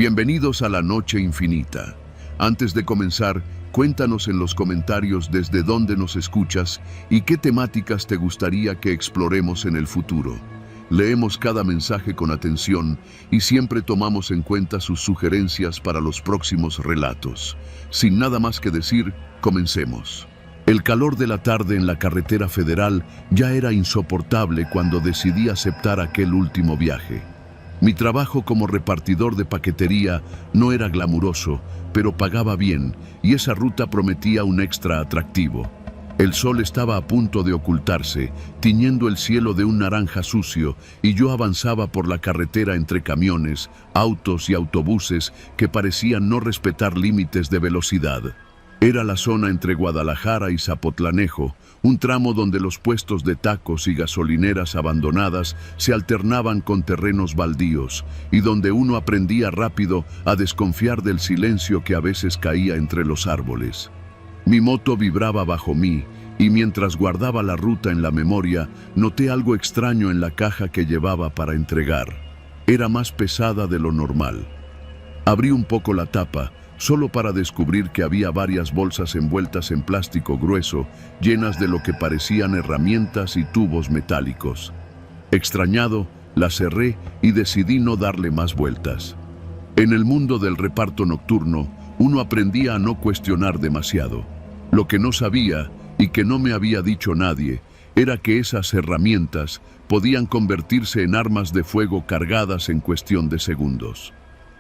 Bienvenidos a la Noche Infinita. Antes de comenzar, cuéntanos en los comentarios desde dónde nos escuchas y qué temáticas te gustaría que exploremos en el futuro. Leemos cada mensaje con atención y siempre tomamos en cuenta sus sugerencias para los próximos relatos. Sin nada más que decir, comencemos. El calor de la tarde en la carretera federal ya era insoportable cuando decidí aceptar aquel último viaje. Mi trabajo como repartidor de paquetería no era glamuroso, pero pagaba bien y esa ruta prometía un extra atractivo. El sol estaba a punto de ocultarse, tiñendo el cielo de un naranja sucio, y yo avanzaba por la carretera entre camiones, autos y autobuses que parecían no respetar límites de velocidad. Era la zona entre Guadalajara y Zapotlanejo, un tramo donde los puestos de tacos y gasolineras abandonadas se alternaban con terrenos baldíos, y donde uno aprendía rápido a desconfiar del silencio que a veces caía entre los árboles. Mi moto vibraba bajo mí, y mientras guardaba la ruta en la memoria, noté algo extraño en la caja que llevaba para entregar. Era más pesada de lo normal. Abrí un poco la tapa, solo para descubrir que había varias bolsas envueltas en plástico grueso, llenas de lo que parecían herramientas y tubos metálicos. Extrañado, la cerré y decidí no darle más vueltas. En el mundo del reparto nocturno, uno aprendía a no cuestionar demasiado. Lo que no sabía, y que no me había dicho nadie, era que esas herramientas podían convertirse en armas de fuego cargadas en cuestión de segundos.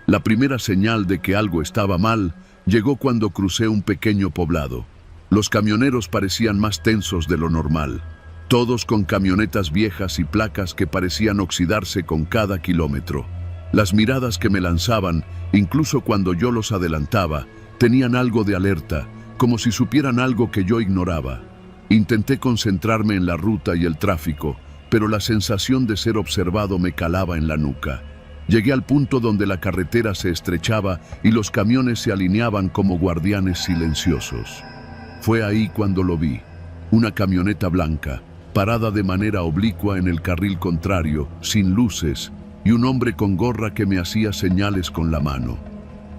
La primera señal de que algo estaba mal llegó cuando crucé un pequeño poblado. Los camioneros parecían más tensos de lo normal, todos con camionetas viejas y placas que parecían oxidarse con cada kilómetro. Las miradas que me lanzaban, incluso cuando yo los adelantaba, tenían algo de alerta, como si supieran algo que yo ignoraba. Intenté concentrarme en la ruta y el tráfico, pero la sensación de ser observado me calaba en la nuca. Llegué al punto donde la carretera se estrechaba y los camiones se alineaban como guardianes silenciosos. Fue ahí cuando lo vi, una camioneta blanca, parada de manera oblicua en el carril contrario, sin luces, y un hombre con gorra que me hacía señales con la mano.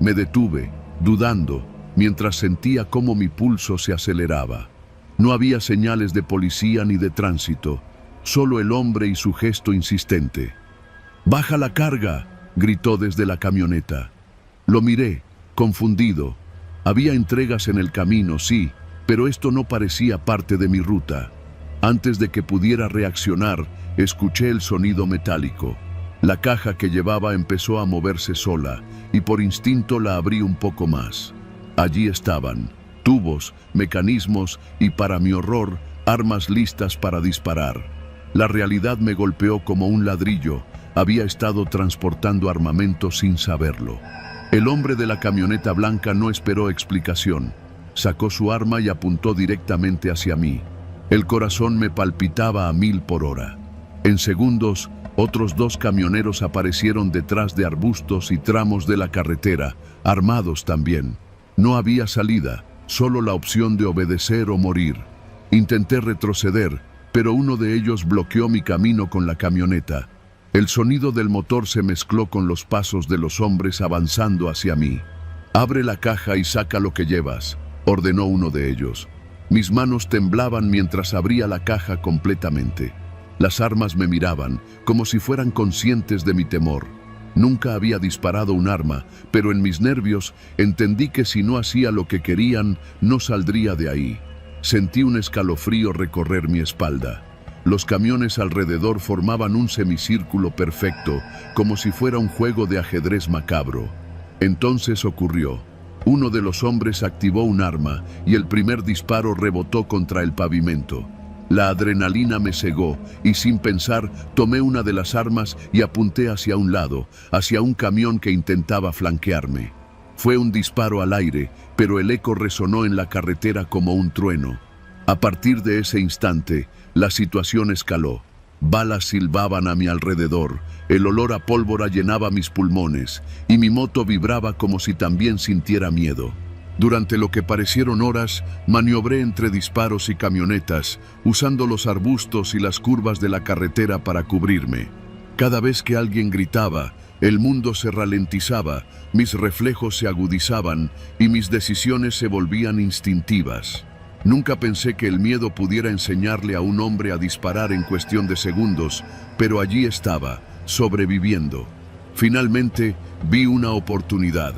Me detuve, dudando, mientras sentía cómo mi pulso se aceleraba. No había señales de policía ni de tránsito, solo el hombre y su gesto insistente. «¡Baja la carga!», gritó desde la camioneta. Lo miré, confundido. Había entregas en el camino, sí, pero esto no parecía parte de mi ruta. Antes de que pudiera reaccionar, escuché el sonido metálico. La caja que llevaba empezó a moverse sola, y por instinto la abrí un poco más. Allí estaban, tubos, mecanismos y, para mi horror, armas listas para disparar. La realidad me golpeó como un ladrillo. Había estado transportando armamento sin saberlo. El hombre de la camioneta blanca no esperó explicación. Sacó su arma y apuntó directamente hacia mí. El corazón me palpitaba a 1000 por hora. En segundos, otros 2 camioneros aparecieron detrás de arbustos y tramos de la carretera, armados también. No había salida, solo la opción de obedecer o morir. Intenté retroceder, pero uno de ellos bloqueó mi camino con la camioneta. El sonido del motor se mezcló con los pasos de los hombres avanzando hacia mí. «Abre la caja y saca lo que llevas», ordenó uno de ellos. Mis manos temblaban mientras abría la caja completamente. Las armas me miraban, como si fueran conscientes de mi temor. Nunca había disparado un arma, pero en mis nervios entendí que si no hacía lo que querían, no saldría de ahí. Sentí un escalofrío recorrer mi espalda. Los camiones alrededor formaban un semicírculo perfecto, como si fuera un juego de ajedrez macabro. Entonces ocurrió. Uno de los hombres activó un arma y el primer disparo rebotó contra el pavimento. La adrenalina me cegó y sin pensar tomé una de las armas y apunté hacia un lado, hacia un camión que intentaba flanquearme. Fue un disparo al aire, pero el eco resonó en la carretera como un trueno. A partir de ese instante, la situación escaló. Balas silbaban a mi alrededor, el olor a pólvora llenaba mis pulmones y mi moto vibraba como si también sintiera miedo. Durante lo que parecieron horas, maniobré entre disparos y camionetas, usando los arbustos y las curvas de la carretera para cubrirme. Cada vez que alguien gritaba, El mundo se ralentizaba, mis reflejos se agudizaban y mis decisiones se volvían instintivas. Nunca pensé que el miedo pudiera enseñarle a un hombre a disparar en cuestión de segundos, pero allí estaba, sobreviviendo. Finalmente, vi una oportunidad.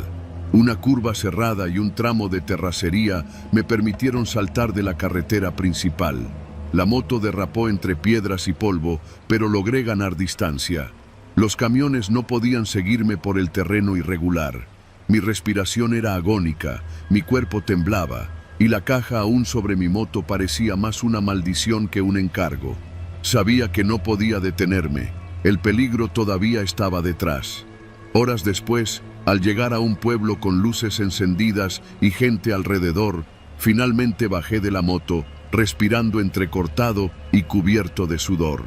Una curva cerrada y un tramo de terracería me permitieron saltar de la carretera principal. La moto derrapó entre piedras y polvo, pero logré ganar distancia. Los camiones no podían seguirme por el terreno irregular. Mi respiración era agónica, mi cuerpo temblaba, y la caja aún sobre mi moto parecía más una maldición que un encargo. Sabía que no podía detenerme. El peligro todavía estaba detrás. Horas después, al llegar a un pueblo con luces encendidas y gente alrededor, finalmente bajé de la moto, respirando entrecortado y cubierto de sudor.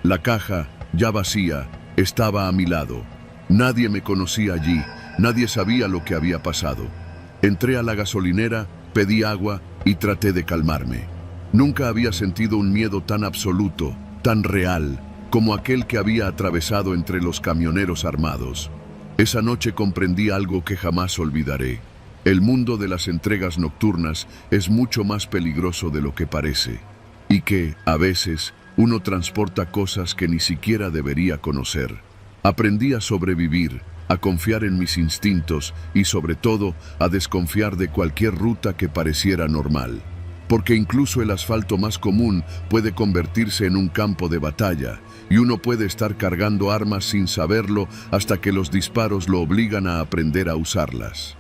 La caja, ya vacía, estaba a mi lado. Nadie me conocía allí, nadie sabía lo que había pasado. Entré a la gasolinera, pedí agua y traté de calmarme. Nunca había sentido un miedo tan absoluto, tan real, como aquel que había atravesado entre los camioneros armados. Esa noche comprendí algo que jamás olvidaré. El mundo de las entregas nocturnas es mucho más peligroso de lo que parece, y que, a veces, uno transporta cosas que ni siquiera debería conocer. Aprendí a sobrevivir, a confiar en mis instintos y, sobre todo, a desconfiar de cualquier ruta que pareciera normal. Porque incluso el asfalto más común puede convertirse en un campo de batalla, y uno puede estar cargando armas sin saberlo hasta que los disparos lo obligan a aprender a usarlas.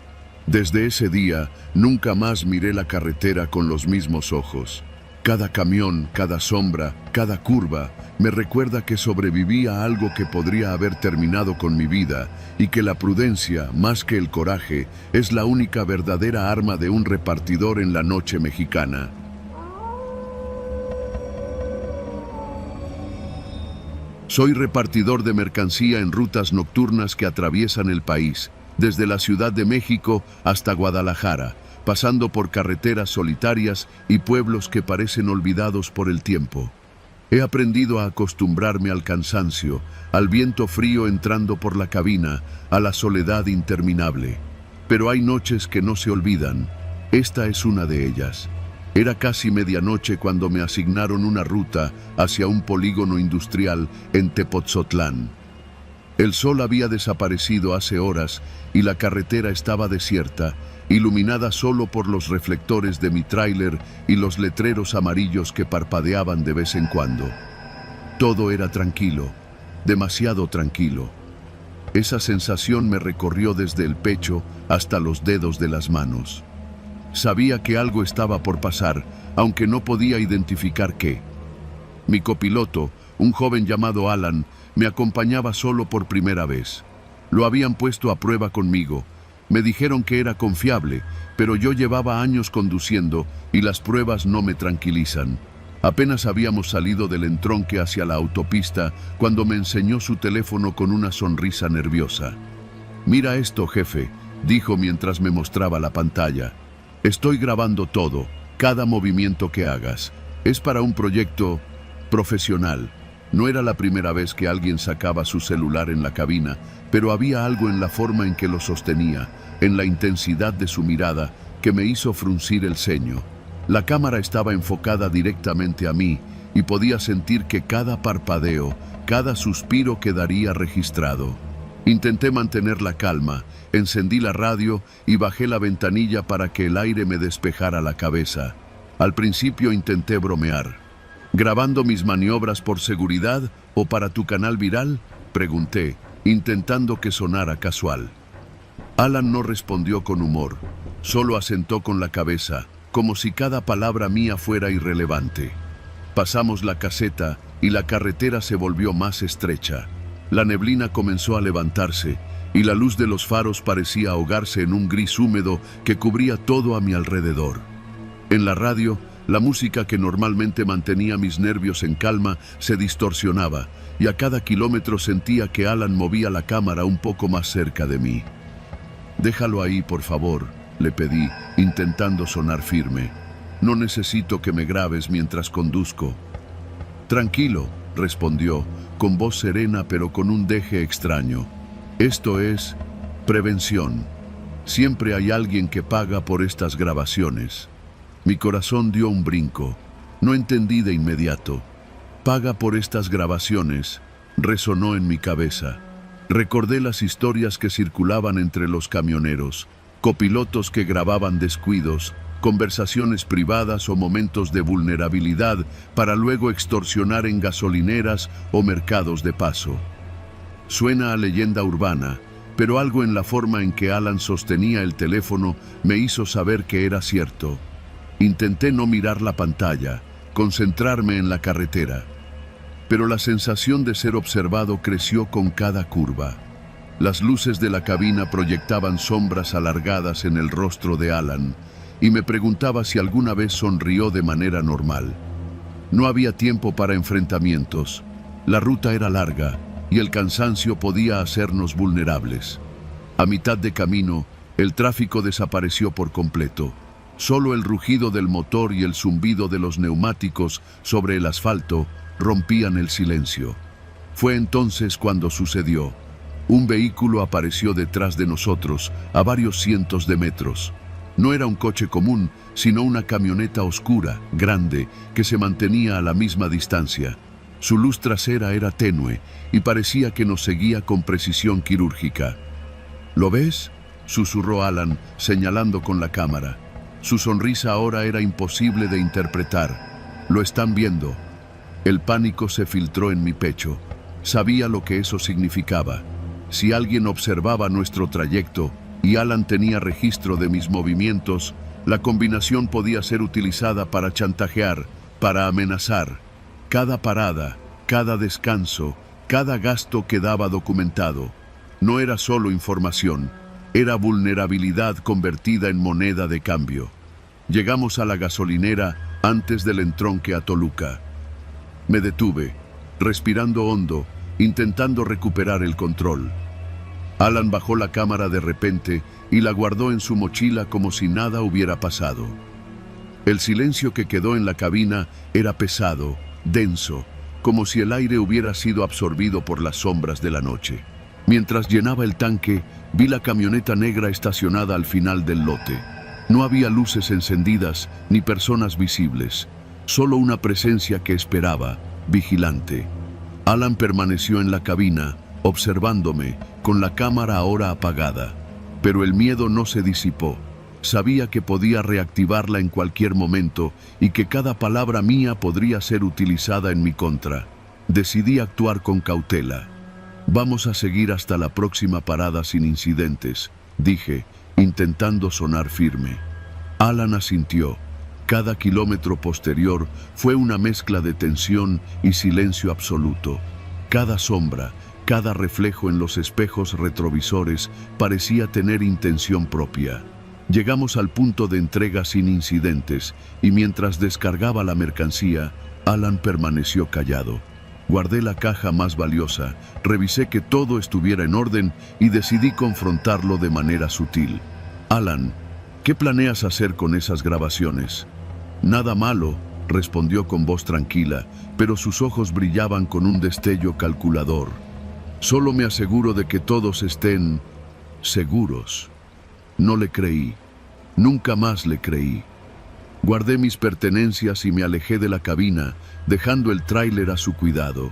Desde ese día, nunca más miré la carretera con los mismos ojos. Cada camión, cada sombra, cada curva, me recuerda que sobreviví a algo que podría haber terminado con mi vida y que la prudencia, más que el coraje, es la única verdadera arma de un repartidor en la noche mexicana. Soy repartidor de mercancía en rutas nocturnas que atraviesan el país, desde la Ciudad de México hasta Guadalajara, pasando por carreteras solitarias y pueblos que parecen olvidados por el tiempo. He aprendido a acostumbrarme al cansancio, al viento frío entrando por la cabina, a la soledad interminable. Pero hay noches que no se olvidan. Esta es una de ellas. Era casi medianoche cuando me asignaron una ruta hacia un polígono industrial en Tepotzotlán. El sol había desaparecido hace horas y la carretera estaba desierta, iluminada solo por los reflectores de mi tráiler y los letreros amarillos que parpadeaban de vez en cuando. Todo era tranquilo, demasiado tranquilo. Esa sensación me recorrió desde el pecho hasta los dedos de las manos. Sabía que algo estaba por pasar, aunque no podía identificar qué. Mi copiloto, un joven llamado Alan, me acompañaba solo por primera vez. Lo habían puesto a prueba conmigo. Me dijeron que era confiable, pero yo llevaba años conduciendo y las pruebas no me tranquilizan. Apenas habíamos salido del entronque hacia la autopista cuando me enseñó su teléfono con una sonrisa nerviosa. «Mira esto, jefe», dijo mientras me mostraba la pantalla. «Estoy grabando todo, cada movimiento que hagas. Es para un proyecto profesional». No era la primera vez que alguien sacaba su celular en la cabina, pero había algo en la forma en que lo sostenía, en la intensidad de su mirada, que me hizo fruncir el ceño. La cámara estaba enfocada directamente a mí y podía sentir que cada parpadeo, cada suspiro quedaría registrado. Intenté mantener la calma, encendí la radio y bajé la ventanilla para que el aire me despejara la cabeza. Al principio intenté bromear. «¿Grabando mis maniobras por seguridad o para tu canal viral?», pregunté, intentando que sonara casual. Alan no respondió con humor, solo asentó con la cabeza, como si cada palabra mía fuera irrelevante. Pasamos la caseta y la carretera se volvió más estrecha. La neblina comenzó a levantarse y la luz de los faros parecía ahogarse en un gris húmedo que cubría todo a mi alrededor. En la radio, la música que normalmente mantenía mis nervios en calma se distorsionaba y a cada kilómetro sentía que Alan movía la cámara un poco más cerca de mí. «Déjalo ahí, por favor», le pedí, intentando sonar firme. «No necesito que me grabes mientras conduzco». «Tranquilo», respondió, con voz serena pero con un deje extraño. Esto es prevención. Siempre hay alguien que paga por estas grabaciones. Mi corazón dio un brinco. No entendí de inmediato. Paga por estas grabaciones, resonó en mi cabeza. Recordé las historias que circulaban entre los camioneros, copilotos que grababan descuidos, conversaciones privadas o momentos de vulnerabilidad para luego extorsionar en gasolineras o mercados de paso. Suena a leyenda urbana, pero algo en la forma en que Alan sostenía el teléfono me hizo saber que era cierto. Intenté no mirar la pantalla, concentrarme en la carretera. Pero la sensación de ser observado creció con cada curva. Las luces de la cabina proyectaban sombras alargadas en el rostro de Alan, y me preguntaba si alguna vez sonrió de manera normal. No había tiempo para enfrentamientos. La ruta era larga, y el cansancio podía hacernos vulnerables. A mitad de camino, el tráfico desapareció por completo. Solo el rugido del motor y el zumbido de los neumáticos sobre el asfalto rompían el silencio. Fue entonces cuando sucedió. Un vehículo apareció detrás de nosotros, a varios cientos de metros. No era un coche común, sino una camioneta oscura, grande, que se mantenía a la misma distancia. Su luz trasera era tenue y parecía que nos seguía con precisión quirúrgica. ¿Lo ves?, susurró Alan, señalando con la cámara. Su sonrisa ahora era imposible de interpretar. Lo están viendo. El pánico se filtró en mi pecho. Sabía lo que eso significaba. Si alguien observaba nuestro trayecto y Alan tenía registro de mis movimientos, la combinación podía ser utilizada para chantajear, para amenazar. Cada parada, cada descanso, cada gasto quedaba documentado. No era solo información, era vulnerabilidad convertida en moneda de cambio. Llegamos a la gasolinera antes del entronque a Toluca. Me detuve, respirando hondo, intentando recuperar el control. Alan bajó la cámara de repente y la guardó en su mochila como si nada hubiera pasado. El silencio que quedó en la cabina era pesado, denso, como si el aire hubiera sido absorbido por las sombras de la noche. Mientras llenaba el tanque, vi la camioneta negra estacionada al final del lote. No había luces encendidas ni personas visibles, solo una presencia que esperaba, vigilante. Alan permaneció en la cabina, observándome, con la cámara ahora apagada. Pero el miedo no se disipó. Sabía que podía reactivarla en cualquier momento y que cada palabra mía podría ser utilizada en mi contra. Decidí actuar con cautela. Vamos a seguir hasta la próxima parada sin incidentes, dije, intentando sonar firme. Alan asintió. Cada kilómetro posterior fue una mezcla de tensión y silencio absoluto. Cada sombra, cada reflejo en los espejos retrovisores parecía tener intención propia. Llegamos al punto de entrega sin incidentes y mientras descargaba la mercancía, Alan permaneció callado. Guardé la caja más valiosa, revisé que todo estuviera en orden y decidí confrontarlo de manera sutil. Alan, ¿qué planeas hacer con esas grabaciones? Nada malo, respondió con voz tranquila, pero sus ojos brillaban con un destello calculador. Solo me aseguro de que todos estén seguros. No le creí. Nunca más le creí. Guardé mis pertenencias y me alejé de la cabina, dejando el tráiler a su cuidado.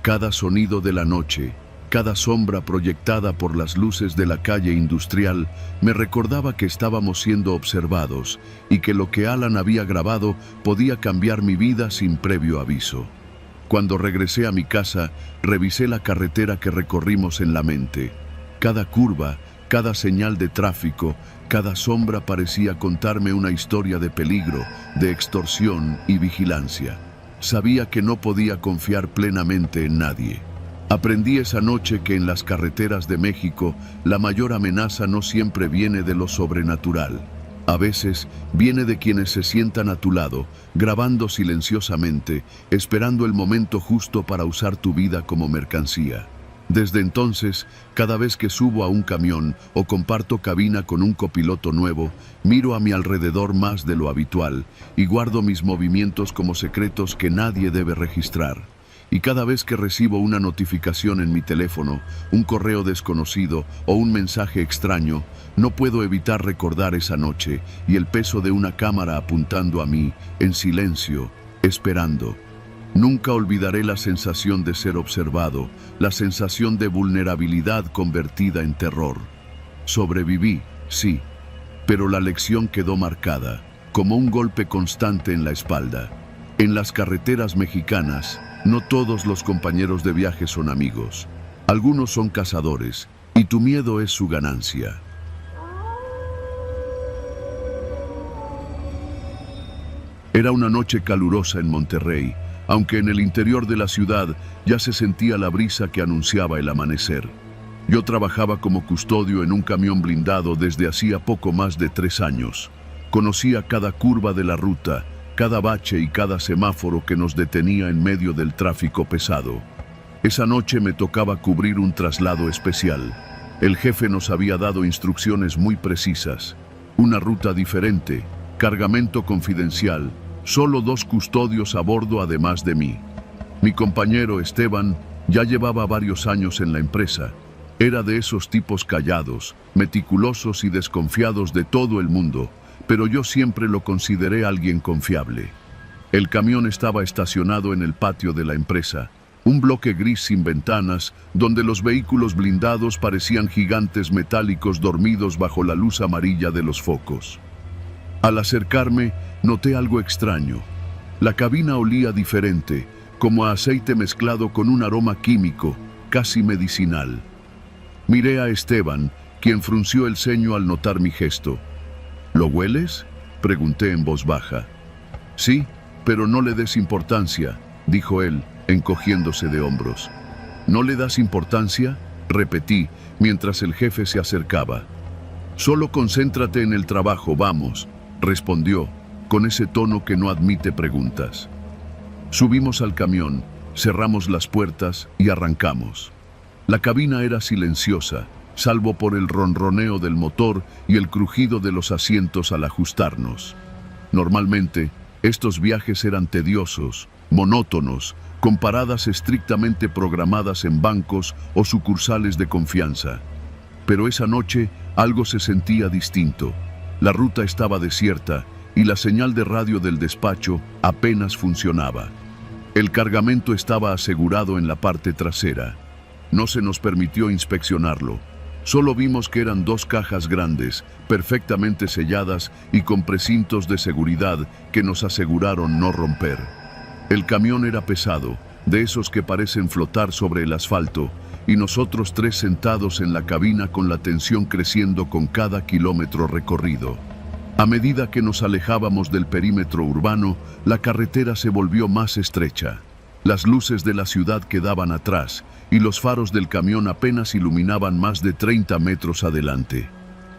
Cada sonido de la noche, cada sombra proyectada por las luces de la calle industrial, me recordaba que estábamos siendo observados y que lo que Alan había grabado podía cambiar mi vida sin previo aviso. Cuando regresé a mi casa, revisé la carretera que recorrimos en la mente. Cada curva, cada señal de tráfico, cada sombra parecía contarme una historia de peligro, de extorsión y vigilancia. Sabía que no podía confiar plenamente en nadie. Aprendí esa noche que en las carreteras de México la mayor amenaza no siempre viene de lo sobrenatural. A veces viene de quienes se sientan a tu lado, grabando silenciosamente, esperando el momento justo para usar tu vida como mercancía. Desde entonces, cada vez que subo a un camión o comparto cabina con un copiloto nuevo, miro a mi alrededor más de lo habitual y guardo mis movimientos como secretos que nadie debe registrar. Y cada vez que recibo una notificación en mi teléfono, un correo desconocido o un mensaje extraño, no puedo evitar recordar esa noche y el peso de una cámara apuntando a mí, en silencio, esperando. Nunca olvidaré la sensación de ser observado, la sensación de vulnerabilidad convertida en terror. Sobreviví, sí, pero la lección quedó marcada, como un golpe constante en la espalda. En las carreteras mexicanas, no todos los compañeros de viaje son amigos. Algunos son cazadores, y tu miedo es su ganancia. Era una noche calurosa en Monterrey, aunque en el interior de la ciudad ya se sentía la brisa que anunciaba el amanecer. Yo trabajaba como custodio en un camión blindado desde hacía poco más de 3 años. Conocía cada curva de la ruta, cada bache y cada semáforo que nos detenía en medio del tráfico pesado. Esa noche me tocaba cubrir un traslado especial. El jefe nos había dado instrucciones muy precisas. Una ruta diferente, cargamento confidencial, solo 2 custodios a bordo además de mí. Mi compañero Esteban ya llevaba varios años en la empresa. Era de esos tipos callados, meticulosos y desconfiados de todo el mundo, pero yo siempre lo consideré alguien confiable. El camión estaba estacionado en el patio de la empresa, un bloque gris sin ventanas, donde los vehículos blindados parecían gigantes metálicos dormidos bajo la luz amarilla de los focos. Al acercarme, noté algo extraño. La cabina olía diferente, como a aceite mezclado con un aroma químico, casi medicinal. Miré a Esteban, quien frunció el ceño al notar mi gesto. ¿Lo hueles?, pregunté en voz baja. Sí, pero no le des importancia, dijo él, encogiéndose de hombros. ¿No le das importancia?, repetí, mientras el jefe se acercaba. Solo concéntrate en el trabajo, vamos, respondió, con ese tono que no admite preguntas. Subimos al camión, cerramos las puertas y arrancamos. La cabina era silenciosa, salvo por el ronroneo del motor y el crujido de los asientos al ajustarnos. Normalmente, estos viajes eran tediosos, monótonos, con paradas estrictamente programadas en bancos o sucursales de confianza. Pero esa noche algo se sentía distinto. La ruta estaba desierta y la señal de radio del despacho apenas funcionaba. El cargamento estaba asegurado en la parte trasera. No se nos permitió inspeccionarlo. Solo vimos que eran 2 cajas grandes, perfectamente selladas y con precintos de seguridad que nos aseguraron no romper. El camión era pesado, de esos que parecen flotar sobre el asfalto, y nosotros 3 sentados en la cabina con la tensión creciendo con cada kilómetro recorrido. A medida que nos alejábamos del perímetro urbano, la carretera se volvió más estrecha. Las luces de la ciudad quedaban atrás y los faros del camión apenas iluminaban más de 30 metros adelante.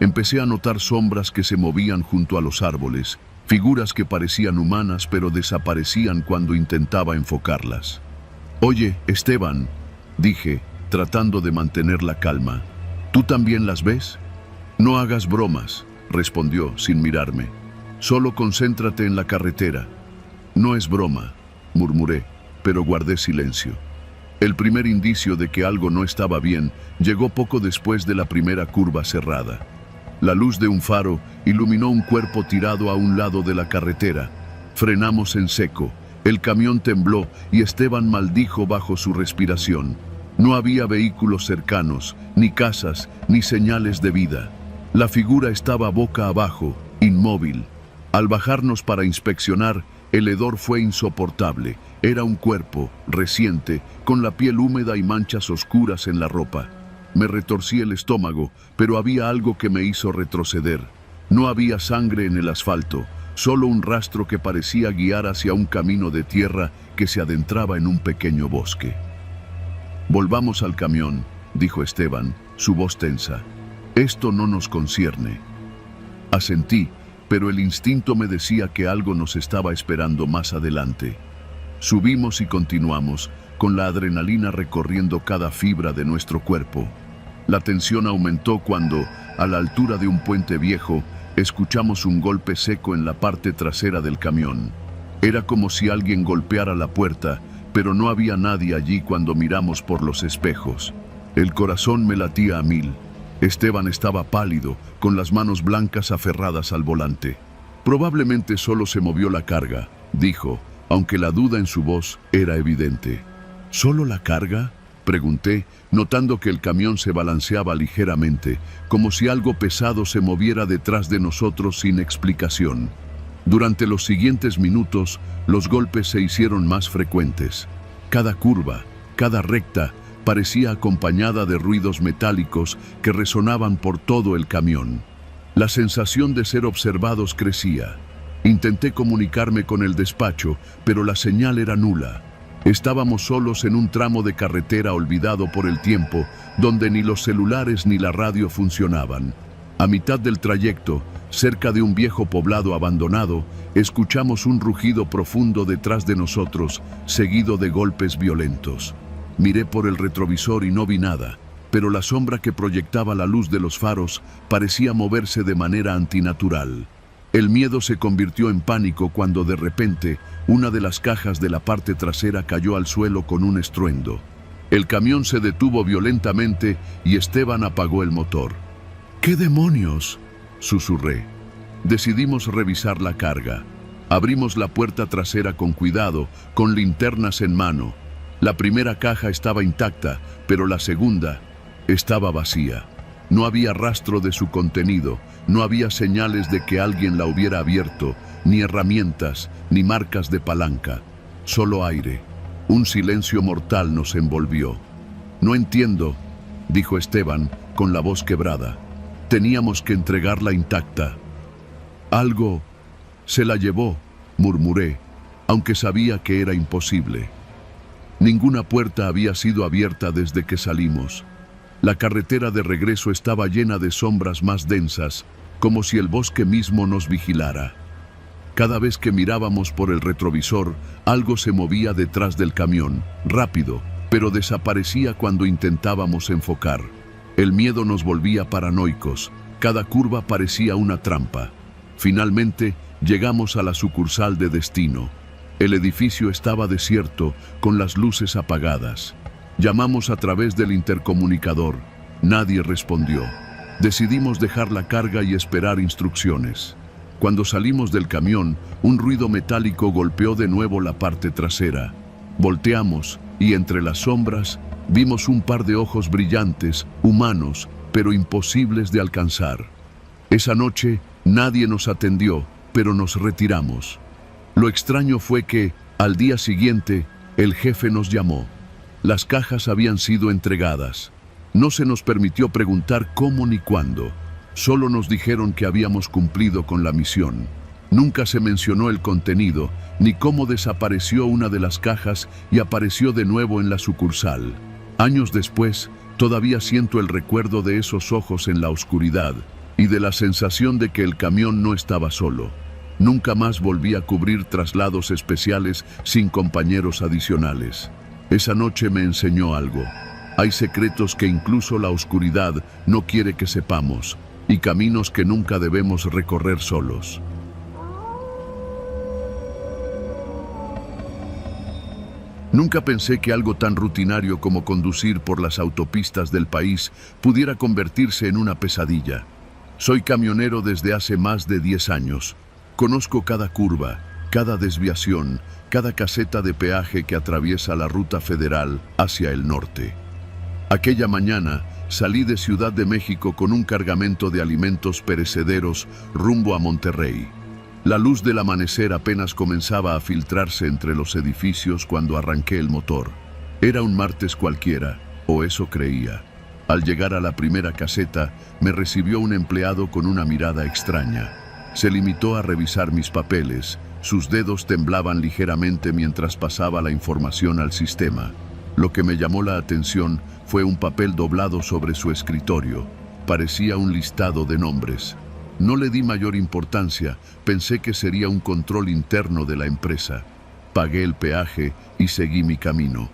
Empecé a notar sombras que se movían junto a los árboles, figuras que parecían humanas pero desaparecían cuando intentaba enfocarlas. «Oye, Esteban», dije, tratando de mantener la calma, «¿tú también las ves?» «No hagas bromas», respondió sin mirarme. «Solo concéntrate en la carretera». «No es broma», murmuré, pero guardé silencio. El primer indicio de que algo no estaba bien llegó poco después de la primera curva cerrada. La luz de un faro iluminó un cuerpo tirado a un lado de la carretera. Frenamos en seco. El camión tembló y Esteban maldijo bajo su respiración. No había vehículos cercanos, ni casas, ni señales de vida. La figura estaba boca abajo, inmóvil. Al bajarnos para inspeccionar, el hedor fue insoportable. Era un cuerpo, reciente, con la piel húmeda y manchas oscuras en la ropa. Me retorcí el estómago, pero había algo que me hizo retroceder. No había sangre en el asfalto, solo un rastro que parecía guiar hacia un camino de tierra que se adentraba en un pequeño bosque. «Volvamos al camión», dijo Esteban, su voz tensa. «Esto no nos concierne». Asentí, pero el instinto me decía que algo nos estaba esperando más adelante. Subimos y continuamos, con la adrenalina recorriendo cada fibra de nuestro cuerpo. La tensión aumentó cuando, a la altura de un puente viejo, escuchamos un golpe seco en la parte trasera del camión. Era como si alguien golpeara la puerta, pero no había nadie allí cuando miramos por los espejos. El corazón me latía a 1000. Esteban estaba pálido, con las manos blancas aferradas al volante. Probablemente solo se movió la carga, dijo, aunque la duda en su voz era evidente. ¿Solo la carga?, pregunté, notando que el camión se balanceaba ligeramente, como si algo pesado se moviera detrás de nosotros sin explicación. Durante los siguientes minutos, los golpes se hicieron más frecuentes. Cada curva, cada recta, parecía acompañada de ruidos metálicos que resonaban por todo el camión. La sensación de ser observados crecía. Intenté comunicarme con el despacho, pero la señal era nula. Estábamos solos en un tramo de carretera olvidado por el tiempo, donde ni los celulares ni la radio funcionaban. A mitad del trayecto, cerca de un viejo poblado abandonado, escuchamos un rugido profundo detrás de nosotros, seguido de golpes violentos. Miré por el retrovisor y no vi nada, pero la sombra que proyectaba la luz de los faros parecía moverse de manera antinatural. El miedo se convirtió en pánico cuando de repente una de las cajas de la parte trasera cayó al suelo con un estruendo. El camión se detuvo violentamente y Esteban apagó el motor. ¿Qué demonios?, susurré. Decidimos revisar la carga. Abrimos la puerta trasera con cuidado, con linternas en mano. La primera caja estaba intacta, pero la segunda estaba vacía. No había rastro de su contenido, no había señales de que alguien la hubiera abierto, ni herramientas, ni marcas de palanca. Solo aire. Un silencio mortal nos envolvió. No entiendo, dijo Esteban, con la voz quebrada. Teníamos que entregarla intacta. Algo se la llevó, murmuré, aunque sabía que era imposible. Ninguna puerta había sido abierta desde que salimos. La carretera de regreso estaba llena de sombras más densas, como si el bosque mismo nos vigilara. Cada vez que mirábamos por el retrovisor, algo se movía detrás del camión, rápido, pero desaparecía cuando intentábamos enfocar. El miedo nos volvía paranoicos, cada curva parecía una trampa. Finalmente, llegamos a la sucursal de destino. El edificio estaba desierto, con las luces apagadas. Llamamos a través del intercomunicador. Nadie respondió. Decidimos dejar la carga y esperar instrucciones. Cuando salimos del camión, un ruido metálico golpeó de nuevo la parte trasera. Volteamos y entre las sombras vimos un par de ojos brillantes, humanos, pero imposibles de alcanzar. Esa noche nadie nos atendió, pero nos retiramos. Lo extraño fue que, al día siguiente, el jefe nos llamó. Las cajas habían sido entregadas. No se nos permitió preguntar cómo ni cuándo. Solo nos dijeron que habíamos cumplido con la misión. Nunca se mencionó el contenido, ni cómo desapareció una de las cajas y apareció de nuevo en la sucursal. Años después, todavía siento el recuerdo de esos ojos en la oscuridad y de la sensación de que el camión no estaba solo. Nunca más volví a cubrir traslados especiales sin compañeros adicionales. Esa noche me enseñó algo. Hay secretos que incluso la oscuridad no quiere que sepamos, y caminos que nunca debemos recorrer solos. Nunca pensé que algo tan rutinario como conducir por las autopistas del país pudiera convertirse en una pesadilla. Soy camionero desde hace más de 10 años. Conozco cada curva, cada desviación, cada caseta de peaje que atraviesa la ruta federal hacia el norte. Aquella mañana salí de Ciudad de México con un cargamento de alimentos perecederos rumbo a Monterrey. La luz del amanecer apenas comenzaba a filtrarse entre los edificios cuando arranqué el motor. Era un martes cualquiera, o eso creía. Al llegar a la primera caseta, me recibió un empleado con una mirada extraña. Se limitó a revisar mis papeles. Sus dedos temblaban ligeramente mientras pasaba la información al sistema. Lo que me llamó la atención fue un papel doblado sobre su escritorio. Parecía un listado de nombres. No le di mayor importancia, pensé que sería un control interno de la empresa. Pagué el peaje y seguí mi camino.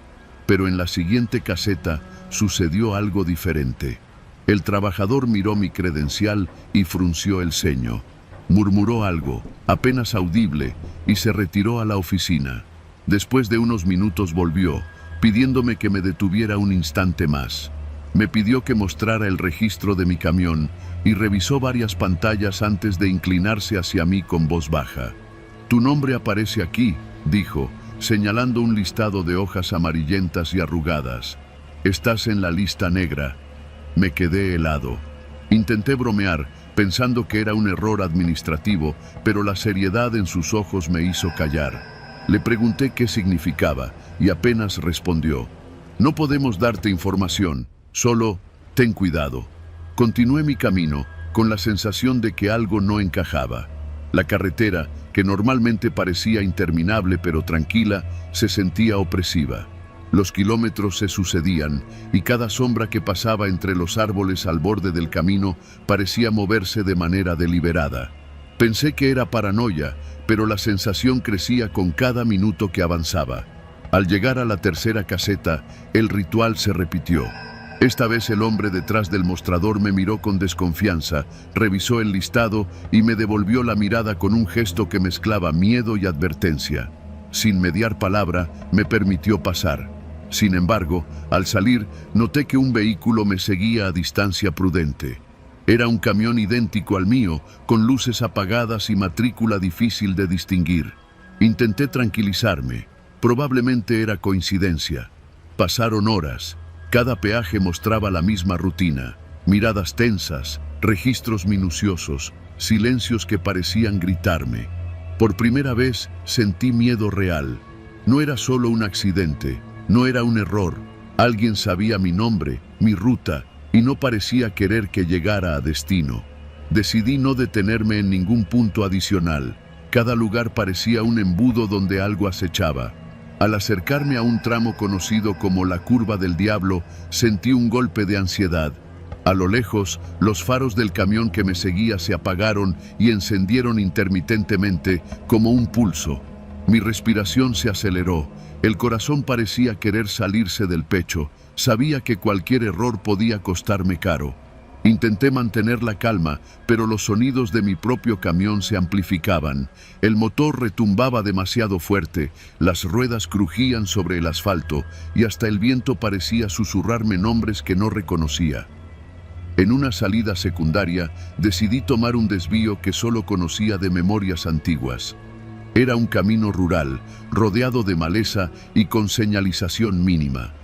Pero en la siguiente caseta sucedió algo diferente. El trabajador miró mi credencial y frunció el ceño. Murmuró algo, apenas audible, y se retiró a la oficina. Después de unos minutos volvió, pidiéndome que me detuviera un instante más. Me pidió que mostrara el registro de mi camión y revisó varias pantallas antes de inclinarse hacia mí con voz baja. «Tu nombre aparece aquí», dijo, señalando un listado de hojas amarillentas y arrugadas. «Estás en la lista negra». Me quedé helado. Intenté bromear, pensando que era un error administrativo, pero la seriedad en sus ojos me hizo callar. Le pregunté qué significaba y apenas respondió. «No podemos darte información, solo ten cuidado». Continué mi camino, con la sensación de que algo no encajaba. La carretera, que normalmente parecía interminable pero tranquila, se sentía opresiva. Los kilómetros se sucedían y cada sombra que pasaba entre los árboles al borde del camino parecía moverse de manera deliberada. Pensé que era paranoia, pero la sensación crecía con cada minuto que avanzaba. Al llegar a la tercera caseta, el ritual se repitió. Esta vez el hombre detrás del mostrador me miró con desconfianza, revisó el listado y me devolvió la mirada con un gesto que mezclaba miedo y advertencia. Sin mediar palabra, me permitió pasar. Sin embargo, al salir, noté que un vehículo me seguía a distancia prudente. Era un camión idéntico al mío, con luces apagadas y matrícula difícil de distinguir. Intenté tranquilizarme. Probablemente era coincidencia. Pasaron horas. Cada peaje mostraba la misma rutina. Miradas tensas, registros minuciosos, silencios que parecían gritarme. Por primera vez sentí miedo real. No era solo un accidente, no era un error. Alguien sabía mi nombre, mi ruta, y no parecía querer que llegara a destino. Decidí no detenerme en ningún punto adicional. Cada lugar parecía un embudo donde algo acechaba. Al acercarme a un tramo conocido como la Curva del Diablo, sentí un golpe de ansiedad. A lo lejos, los faros del camión que me seguía se apagaron y encendieron intermitentemente como un pulso. Mi respiración se aceleró. El corazón parecía querer salirse del pecho. Sabía que cualquier error podía costarme caro. Intenté mantener la calma, pero los sonidos de mi propio camión se amplificaban. El motor retumbaba demasiado fuerte, las ruedas crujían sobre el asfalto y hasta el viento parecía susurrarme nombres que no reconocía. En una salida secundaria, decidí tomar un desvío que solo conocía de memorias antiguas. Era un camino rural, rodeado de maleza y con señalización mínima.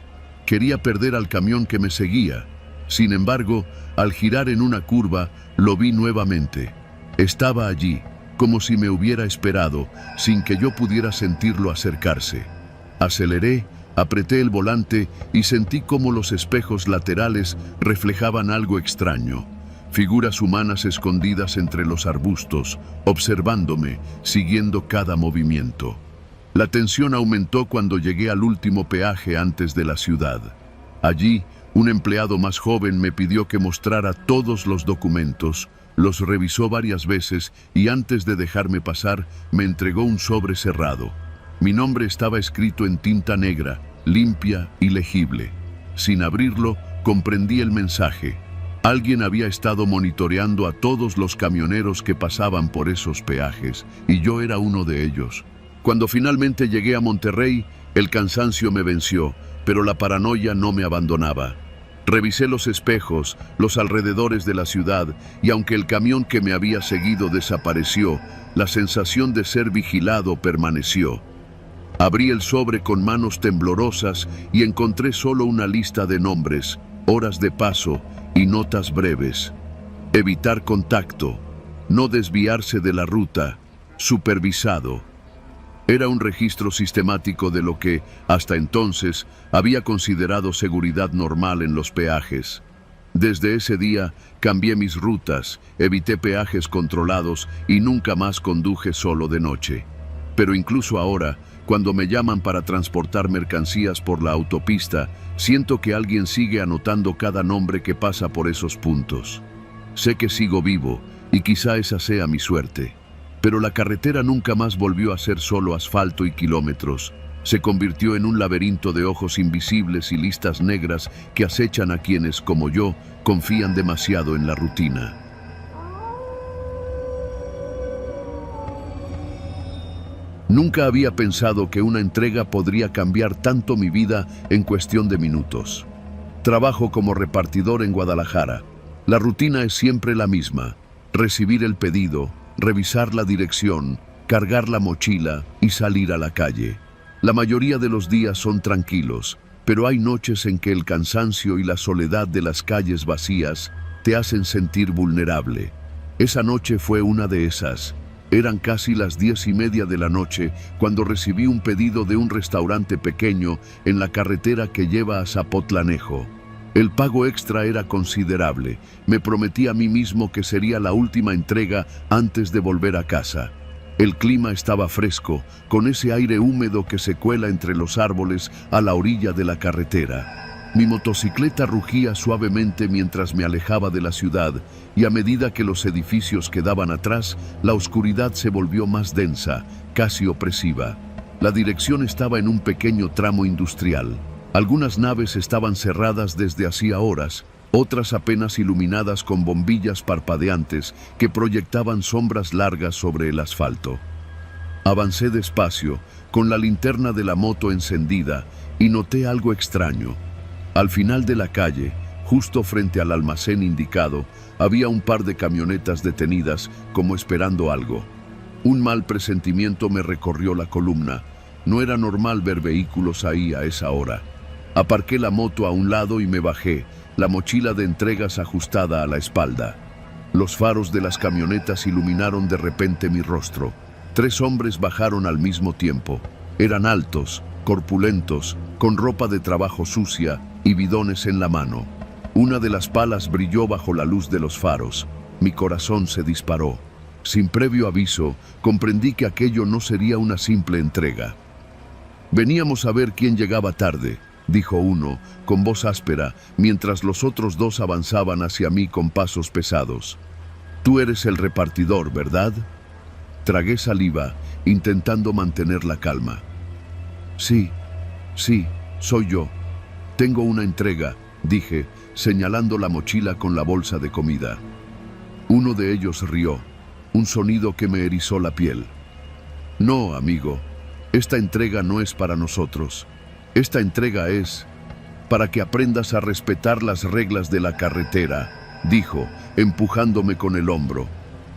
Quería perder al camión que me seguía. Sin embargo, al girar en una curva, lo vi nuevamente. Estaba allí, como si me hubiera esperado, sin que yo pudiera sentirlo acercarse. Aceleré, apreté el volante y sentí cómo los espejos laterales reflejaban algo extraño. Figuras humanas escondidas entre los arbustos, observándome, siguiendo cada movimiento. La tensión aumentó cuando llegué al último peaje antes de la ciudad. Allí, un empleado más joven me pidió que mostrara todos los documentos, los revisó varias veces y antes de dejarme pasar, me entregó un sobre cerrado. Mi nombre estaba escrito en tinta negra, limpia y legible. Sin abrirlo, comprendí el mensaje. Alguien había estado monitoreando a todos los camioneros que pasaban por esos peajes, y yo era uno de ellos. Cuando finalmente llegué a Monterrey, el cansancio me venció, pero la paranoia no me abandonaba. Revisé los espejos, los alrededores de la ciudad, y aunque el camión que me había seguido desapareció, la sensación de ser vigilado permaneció. Abrí el sobre con manos temblorosas y encontré solo una lista de nombres, horas de paso y notas breves. Evitar contacto, no desviarse de la ruta, supervisado. Era un registro sistemático de lo que, hasta entonces, había considerado seguridad normal en los peajes. Desde ese día, cambié mis rutas, evité peajes controlados y nunca más conduje solo de noche. Pero incluso ahora, cuando me llaman para transportar mercancías por la autopista, siento que alguien sigue anotando cada nombre que pasa por esos puntos. Sé que sigo vivo y quizá esa sea mi suerte. Pero la carretera nunca más volvió a ser solo asfalto y kilómetros. Se convirtió en un laberinto de ojos invisibles y listas negras que acechan a quienes, como yo, confían demasiado en la rutina. Nunca había pensado que una entrega podría cambiar tanto mi vida en cuestión de minutos. Trabajo como repartidor en Guadalajara. La rutina es siempre la misma: recibir el pedido, revisar la dirección, cargar la mochila y salir a la calle. La mayoría de los días son tranquilos, pero hay noches en que el cansancio y la soledad de las calles vacías te hacen sentir vulnerable. Esa noche fue una de esas. Eran casi las 10:30 de la noche cuando recibí un pedido de un restaurante pequeño en la carretera que lleva a Zapotlanejo. El pago extra era considerable. Me prometí a mí mismo que sería la última entrega antes de volver a casa. El clima estaba fresco, con ese aire húmedo que se cuela entre los árboles a la orilla de la carretera. Mi motocicleta rugía suavemente mientras me alejaba de la ciudad, y a medida que los edificios quedaban atrás, la oscuridad se volvió más densa, casi opresiva. La dirección estaba en un pequeño tramo industrial. Algunas naves estaban cerradas desde hacía horas, otras apenas iluminadas con bombillas parpadeantes que proyectaban sombras largas sobre el asfalto. Avancé despacio, con la linterna de la moto encendida, y noté algo extraño. Al final de la calle, justo frente al almacén indicado, había un par de camionetas detenidas, como esperando algo. Un mal presentimiento me recorrió la columna. No era normal ver vehículos ahí a esa hora. Aparqué la moto a un lado y me bajé, la mochila de entregas ajustada a la espalda. Los faros de las camionetas iluminaron de repente mi rostro. 3 hombres bajaron al mismo tiempo. Eran altos, corpulentos, con ropa de trabajo sucia y bidones en la mano. Una de las palas brilló bajo la luz de los faros. Mi corazón se disparó. Sin previo aviso, comprendí que aquello no sería una simple entrega. Veníamos a ver quién llegaba tarde, dijo uno, con voz áspera, mientras los otros 2 avanzaban hacia mí con pasos pesados. Tú eres el repartidor, ¿verdad? Tragué saliva, intentando mantener la calma. Sí, soy yo. Tengo una entrega, dije, señalando la mochila con la bolsa de comida. Uno de ellos rió, un sonido que me erizó la piel. No, amigo, esta entrega no es para nosotros. Esta entrega es para que aprendas a respetar las reglas de la carretera, dijo, empujándome con el hombro.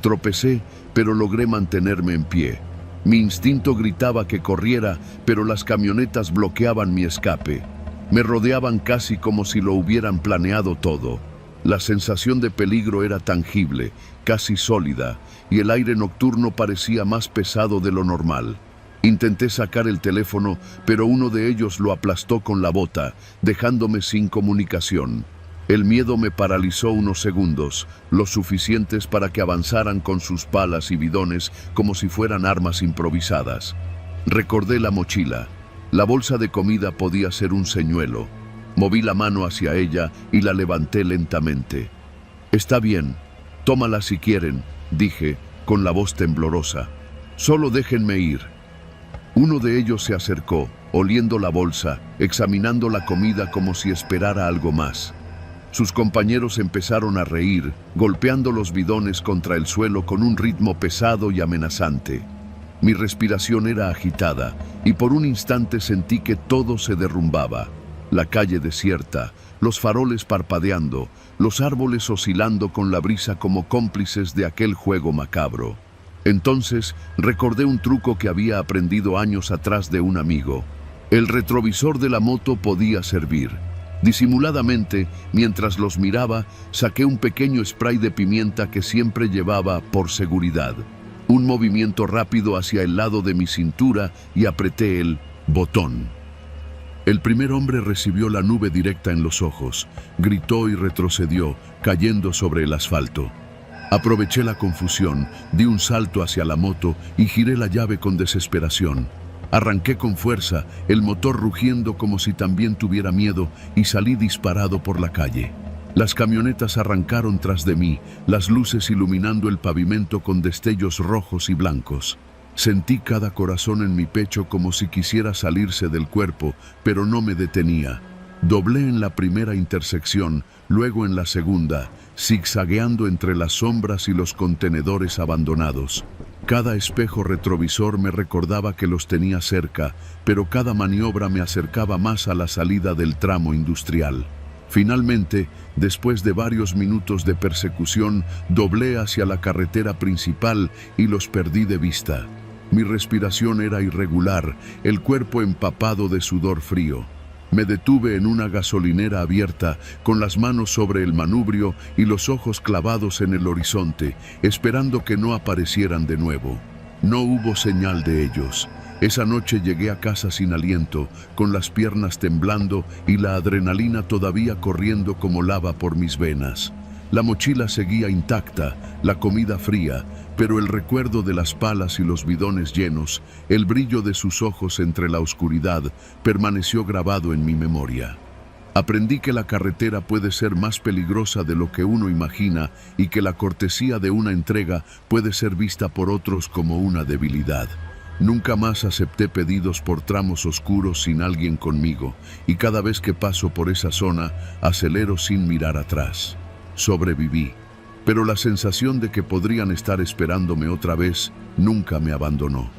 Tropecé, pero logré mantenerme en pie. Mi instinto gritaba que corriera, pero las camionetas bloqueaban mi escape. Me rodeaban casi como si lo hubieran planeado todo. La sensación de peligro era tangible, casi sólida, y el aire nocturno parecía más pesado de lo normal. Intenté sacar el teléfono, pero uno de ellos lo aplastó con la bota, dejándome sin comunicación. El miedo me paralizó unos segundos, lo suficientes para que avanzaran con sus palas y bidones como si fueran armas improvisadas. Recordé la mochila. La bolsa de comida podía ser un señuelo. Moví la mano hacia ella y la levanté lentamente. Está bien, tómala si quieren, dije, con la voz temblorosa. Solo déjenme ir. Uno de ellos se acercó, oliendo la bolsa, examinando la comida como si esperara algo más. Sus compañeros empezaron a reír, golpeando los bidones contra el suelo con un ritmo pesado y amenazante. Mi respiración era agitada, y por un instante sentí que todo se derrumbaba. La calle desierta, los faroles parpadeando, los árboles oscilando con la brisa como cómplices de aquel juego macabro. Entonces recordé un truco que había aprendido años atrás de un amigo. El retrovisor de la moto podía servir. Disimuladamente, mientras los miraba, saqué un pequeño spray de pimienta que siempre llevaba por seguridad. Un movimiento rápido hacia el lado de mi cintura y apreté el botón. El primer hombre recibió la nube directa en los ojos, gritó y retrocedió, cayendo sobre el asfalto. Aproveché la confusión, di un salto hacia la moto y giré la llave con desesperación. Arranqué con fuerza, el motor rugiendo como si también tuviera miedo, y salí disparado por la calle. Las camionetas arrancaron tras de mí, las luces iluminando el pavimento con destellos rojos y blancos. Sentí cada corazón en mi pecho como si quisiera salirse del cuerpo, pero no me detenía. Doblé en la primera intersección, luego en la segunda, zigzagueando entre las sombras y los contenedores abandonados. Cada espejo retrovisor me recordaba que los tenía cerca, pero cada maniobra me acercaba más a la salida del tramo industrial. Finalmente, después de varios minutos de persecución, doblé hacia la carretera principal y los perdí de vista. Mi respiración era irregular, el cuerpo empapado de sudor frío. Me detuve en una gasolinera abierta, con las manos sobre el manubrio y los ojos clavados en el horizonte, esperando que no aparecieran de nuevo. No hubo señal de ellos. Esa noche llegué a casa sin aliento, con las piernas temblando y la adrenalina todavía corriendo como lava por mis venas. La mochila seguía intacta, la comida fría, pero el recuerdo de las palas y los bidones llenos, el brillo de sus ojos entre la oscuridad, permaneció grabado en mi memoria. Aprendí que la carretera puede ser más peligrosa de lo que uno imagina y que la cortesía de una entrega puede ser vista por otros como una debilidad. Nunca más acepté pedidos por tramos oscuros sin alguien conmigo, y cada vez que paso por esa zona, acelero sin mirar atrás. Sobreviví, pero la sensación de que podrían estar esperándome otra vez nunca me abandonó.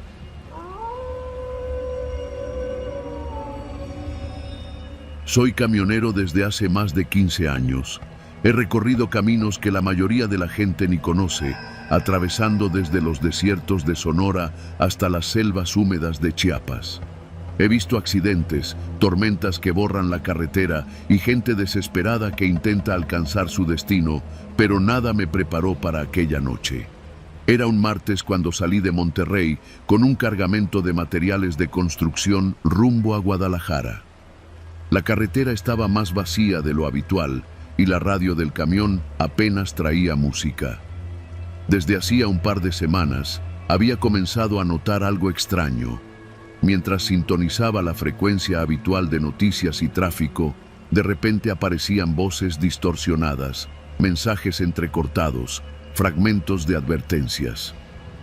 Soy camionero desde hace más de 15 años. He recorrido caminos que la mayoría de la gente ni conoce, atravesando desde los desiertos de Sonora hasta las selvas húmedas de Chiapas. He visto accidentes, tormentas que borran la carretera y gente desesperada que intenta alcanzar su destino, pero nada me preparó para aquella noche. Era un martes cuando salí de Monterrey con un cargamento de materiales de construcción rumbo a Guadalajara. La carretera estaba más vacía de lo habitual y la radio del camión apenas traía música. Desde hacía un par de semanas había comenzado a notar algo extraño. Mientras sintonizaba la frecuencia habitual de noticias y tráfico, de repente aparecían voces distorsionadas, mensajes entrecortados, fragmentos de advertencias.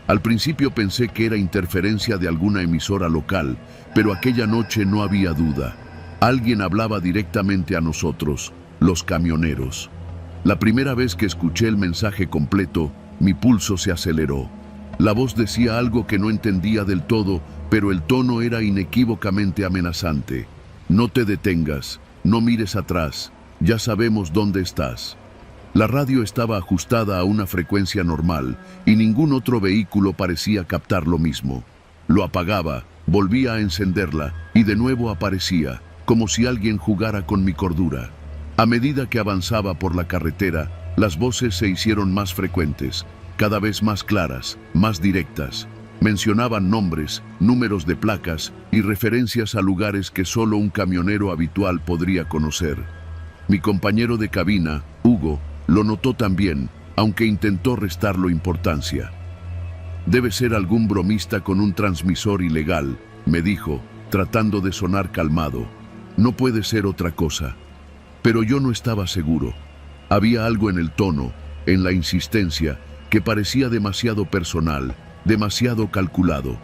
Al principio pensé que era interferencia de alguna emisora local, pero aquella noche no había duda. Alguien hablaba directamente a nosotros, los camioneros. La primera vez que escuché el mensaje completo, mi pulso se aceleró. La voz decía algo que no entendía del todo, pero el tono era inequívocamente amenazante. No te detengas, no mires atrás, ya sabemos dónde estás. La radio estaba ajustada a una frecuencia normal y ningún otro vehículo parecía captar lo mismo. Lo apagaba, volvía a encenderla y de nuevo aparecía, como si alguien jugara con mi cordura. A medida que avanzaba por la carretera, las voces se hicieron más frecuentes, cada vez más claras, más directas. Mencionaban nombres, números de placas y referencias a lugares que solo un camionero habitual podría conocer. Mi compañero de cabina, Hugo, lo notó también, aunque intentó restarlo importancia. «Debe ser algún bromista con un transmisor ilegal», me dijo, tratando de sonar calmado. «No puede ser otra cosa». Pero yo no estaba seguro. Había algo en el tono, en la insistencia, que parecía demasiado personal, demasiado calculado.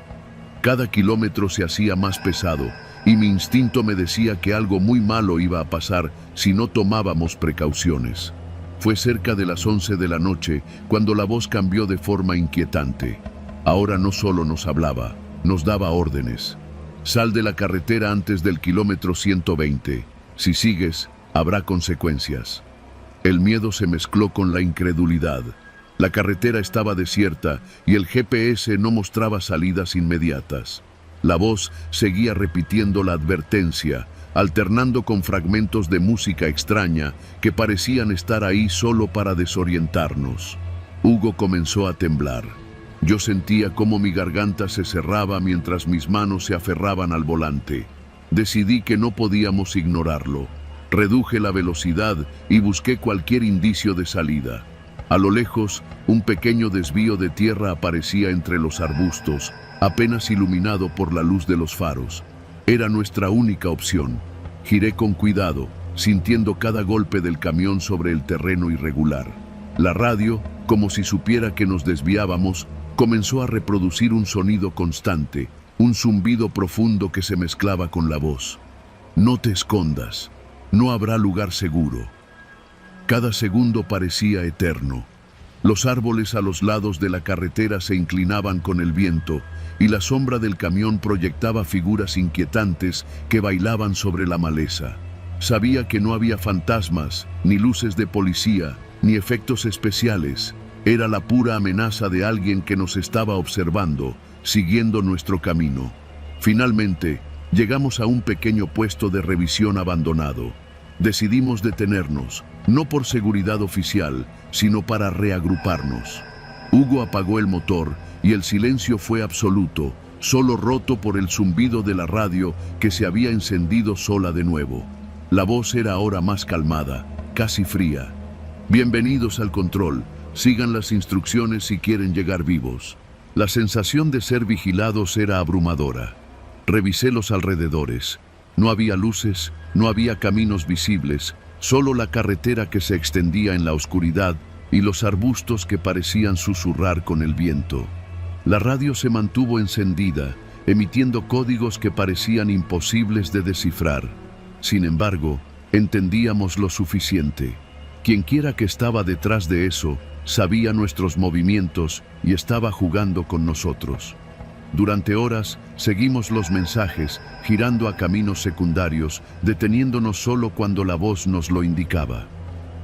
Cada kilómetro se hacía más pesado, y mi instinto me decía que algo muy malo iba a pasar si no tomábamos precauciones. Fue cerca de las 11 de la noche cuando la voz cambió de forma inquietante. Ahora no solo nos hablaba, nos daba órdenes. «Sal de la carretera antes del kilómetro 120. Si sigues, habrá consecuencias». El miedo se mezcló con la incredulidad. La carretera estaba desierta y el GPS no mostraba salidas inmediatas. La voz seguía repitiendo la advertencia, alternando con fragmentos de música extraña que parecían estar ahí solo para desorientarnos. Hugo comenzó a temblar. Yo sentía cómo mi garganta se cerraba mientras mis manos se aferraban al volante. Decidí que no podíamos ignorarlo. Reduje la velocidad y busqué cualquier indicio de salida. A lo lejos, un pequeño desvío de tierra aparecía entre los arbustos, apenas iluminado por la luz de los faros. Era nuestra única opción. Giré con cuidado, sintiendo cada golpe del camión sobre el terreno irregular. La radio, como si supiera que nos desviábamos, comenzó a reproducir un sonido constante, un zumbido profundo que se mezclaba con la voz. «No te escondas. No habrá lugar seguro». Cada segundo parecía eterno. Los árboles a los lados de la carretera se inclinaban con el viento y la sombra del camión proyectaba figuras inquietantes que bailaban sobre la maleza. Sabía que no había fantasmas, ni luces de policía, ni efectos especiales. Era la pura amenaza de alguien que nos estaba observando, siguiendo nuestro camino. Finalmente, llegamos a un pequeño puesto de revisión abandonado. Decidimos detenernos, no por seguridad oficial, sino para reagruparnos. Hugo apagó el motor y el silencio fue absoluto, solo roto por el zumbido de la radio que se había encendido sola de nuevo. La voz era ahora más calmada, casi fría. Bienvenidos al control, sigan las instrucciones si quieren llegar vivos. La sensación de ser vigilados era abrumadora. Revisé los alrededores. No había luces, no había caminos visibles, solo la carretera que se extendía en la oscuridad y los arbustos que parecían susurrar con el viento. La radio se mantuvo encendida, emitiendo códigos que parecían imposibles de descifrar. Sin embargo, entendíamos lo suficiente. Quienquiera que estaba detrás de eso, sabía nuestros movimientos y estaba jugando con nosotros. Durante horas, seguimos los mensajes, girando a caminos secundarios, deteniéndonos solo cuando la voz nos lo indicaba.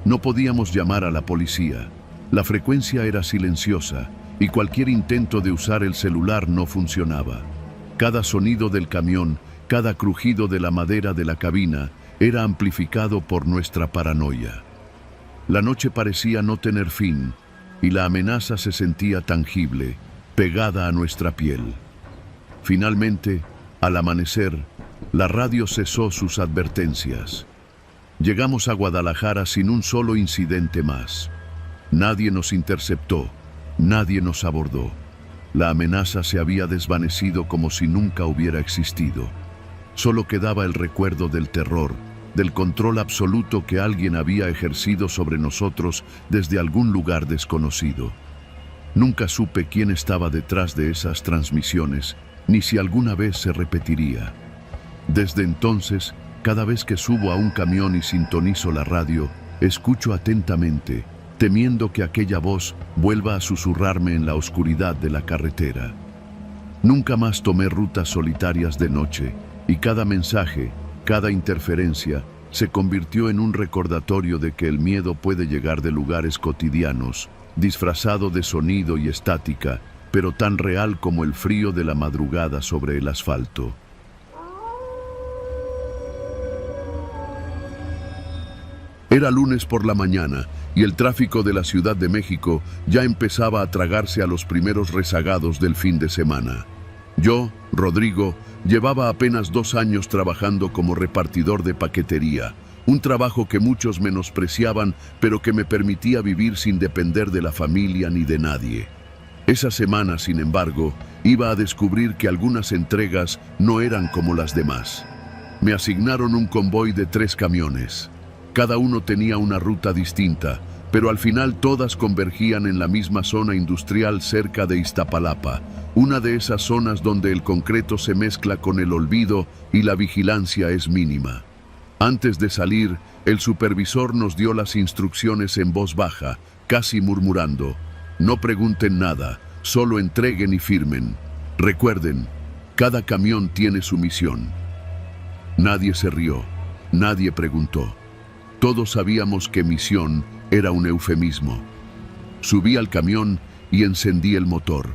No podíamos llamar a la policía. La frecuencia era silenciosa y cualquier intento de usar el celular no funcionaba. Cada sonido del camión, cada crujido de la madera de la cabina, era amplificado por nuestra paranoia. La noche parecía no tener fin y la amenaza se sentía tangible, pegada a nuestra piel. Finalmente, al amanecer, la radio cesó sus advertencias. Llegamos a Guadalajara sin un solo incidente más. Nadie nos interceptó, nadie nos abordó. La amenaza se había desvanecido como si nunca hubiera existido. Solo quedaba el recuerdo del terror, del control absoluto que alguien había ejercido sobre nosotros desde algún lugar desconocido. Nunca supe quién estaba detrás de esas transmisiones, ni si alguna vez se repetiría. Desde entonces, cada vez que subo a un camión y sintonizo la radio, escucho atentamente, temiendo que aquella voz vuelva a susurrarme en la oscuridad de la carretera. Nunca más tomé rutas solitarias de noche, y cada mensaje, cada interferencia, se convirtió en un recordatorio de que el miedo puede llegar de lugares cotidianos, disfrazado de sonido y estática, pero tan real como el frío de la madrugada sobre el asfalto. Era lunes por la mañana y el tráfico de la Ciudad de México ya empezaba a tragarse a los primeros rezagados del fin de semana. Yo, Rodrigo, llevaba apenas 2 años trabajando como repartidor de paquetería, un trabajo que muchos menospreciaban, pero que me permitía vivir sin depender de la familia ni de nadie. Esa semana, sin embargo, iba a descubrir que algunas entregas no eran como las demás. Me asignaron un convoy de 3 camiones. Cada uno tenía una ruta distinta, pero al final todas convergían en la misma zona industrial cerca de Iztapalapa, una de esas zonas donde el concreto se mezcla con el olvido y la vigilancia es mínima. Antes de salir, el supervisor nos dio las instrucciones en voz baja, casi murmurando: no pregunten nada, solo entreguen y firmen. Recuerden, cada camión tiene su misión. Nadie se rió, nadie preguntó. Todos sabíamos que misión era un eufemismo. Subí al camión y encendí el motor.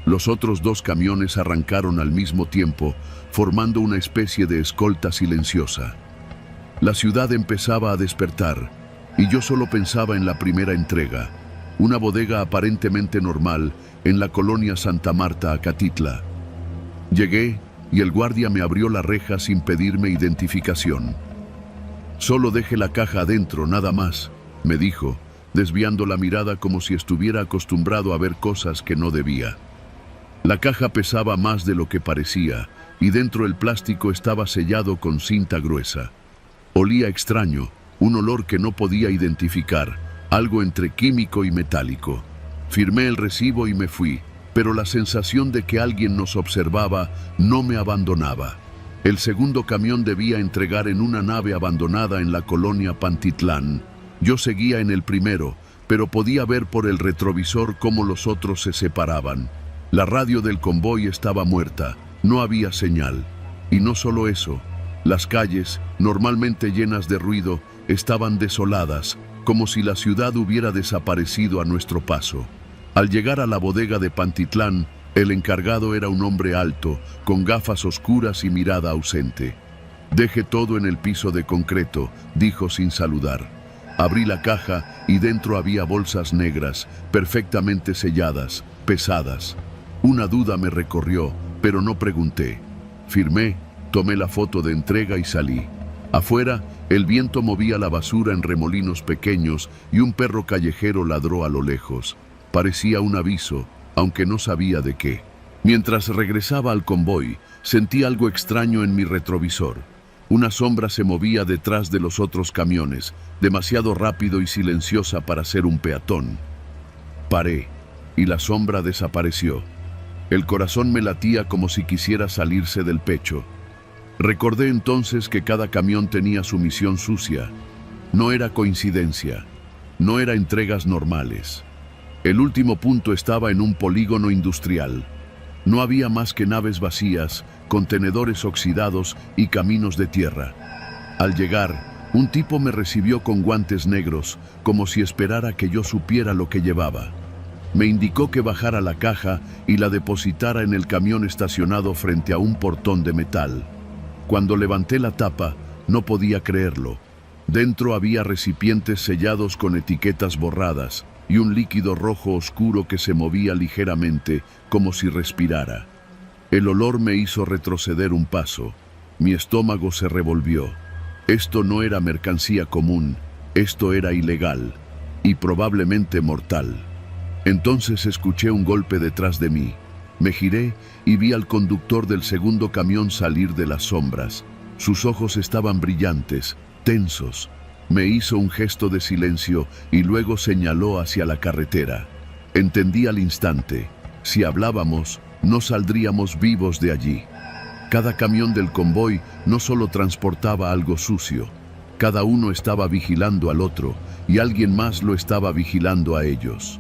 Los otros 2 camiones arrancaron al mismo tiempo, formando una especie de escolta silenciosa. La ciudad empezaba a despertar, y yo solo pensaba en la primera entrega, una bodega aparentemente normal en la colonia Santa Marta, Acatitla. Llegué y el guardia me abrió la reja sin pedirme identificación. Solo deje la caja adentro, nada más, me dijo, desviando la mirada como si estuviera acostumbrado a ver cosas que no debía. La caja pesaba más de lo que parecía, y dentro el plástico estaba sellado con cinta gruesa. Olía extraño, un olor que no podía identificar, algo entre químico y metálico. Firmé el recibo y me fui, pero la sensación de que alguien nos observaba no me abandonaba. El segundo camión debía entregar en una nave abandonada en la colonia Pantitlán. Yo seguía en el primero, pero podía ver por el retrovisor cómo los otros se separaban. La radio del convoy estaba muerta, no había señal. Y no solo eso, las calles, normalmente llenas de ruido, estaban desoladas, como si la ciudad hubiera desaparecido a nuestro paso. Al llegar a la bodega de Pantitlán, el encargado era un hombre alto, con gafas oscuras y mirada ausente. «Deje todo en el piso de concreto», dijo sin saludar. Abrí la caja y dentro había bolsas negras, perfectamente selladas, pesadas. Una duda me recorrió, pero no pregunté. Firmé, tomé la foto de entrega y salí. Afuera, el viento movía la basura en remolinos pequeños y un perro callejero ladró a lo lejos. Parecía un aviso, aunque no sabía de qué. Mientras regresaba al convoy, sentí algo extraño en mi retrovisor. Una sombra se movía detrás de los otros camiones, demasiado rápido y silenciosa para ser un peatón. Paré, y la sombra desapareció. El corazón me latía como si quisiera salirse del pecho. Recordé entonces que cada camión tenía su misión sucia. No era coincidencia, no era entregas normales. El último punto estaba en un polígono industrial. No había más que naves vacías, contenedores oxidados y caminos de tierra. Al llegar, un tipo me recibió con guantes negros, como si esperara que yo supiera lo que llevaba. Me indicó que bajara la caja y la depositara en el camión estacionado frente a un portón de metal. Cuando levanté la tapa, no podía creerlo. Dentro había recipientes sellados con etiquetas borradas y un líquido rojo oscuro que se movía ligeramente, como si respirara. El olor me hizo retroceder un paso. Mi estómago se revolvió. Esto no era mercancía común, esto era ilegal y probablemente mortal. Entonces escuché un golpe detrás de mí. Me giré y vi al conductor del segundo camión salir de las sombras. Sus ojos estaban brillantes, tensos. Me hizo un gesto de silencio y luego señaló hacia la carretera. Entendí al instante. Si hablábamos, no saldríamos vivos de allí. Cada camión del convoy no solo transportaba algo sucio. Cada uno estaba vigilando al otro y alguien más lo estaba vigilando a ellos.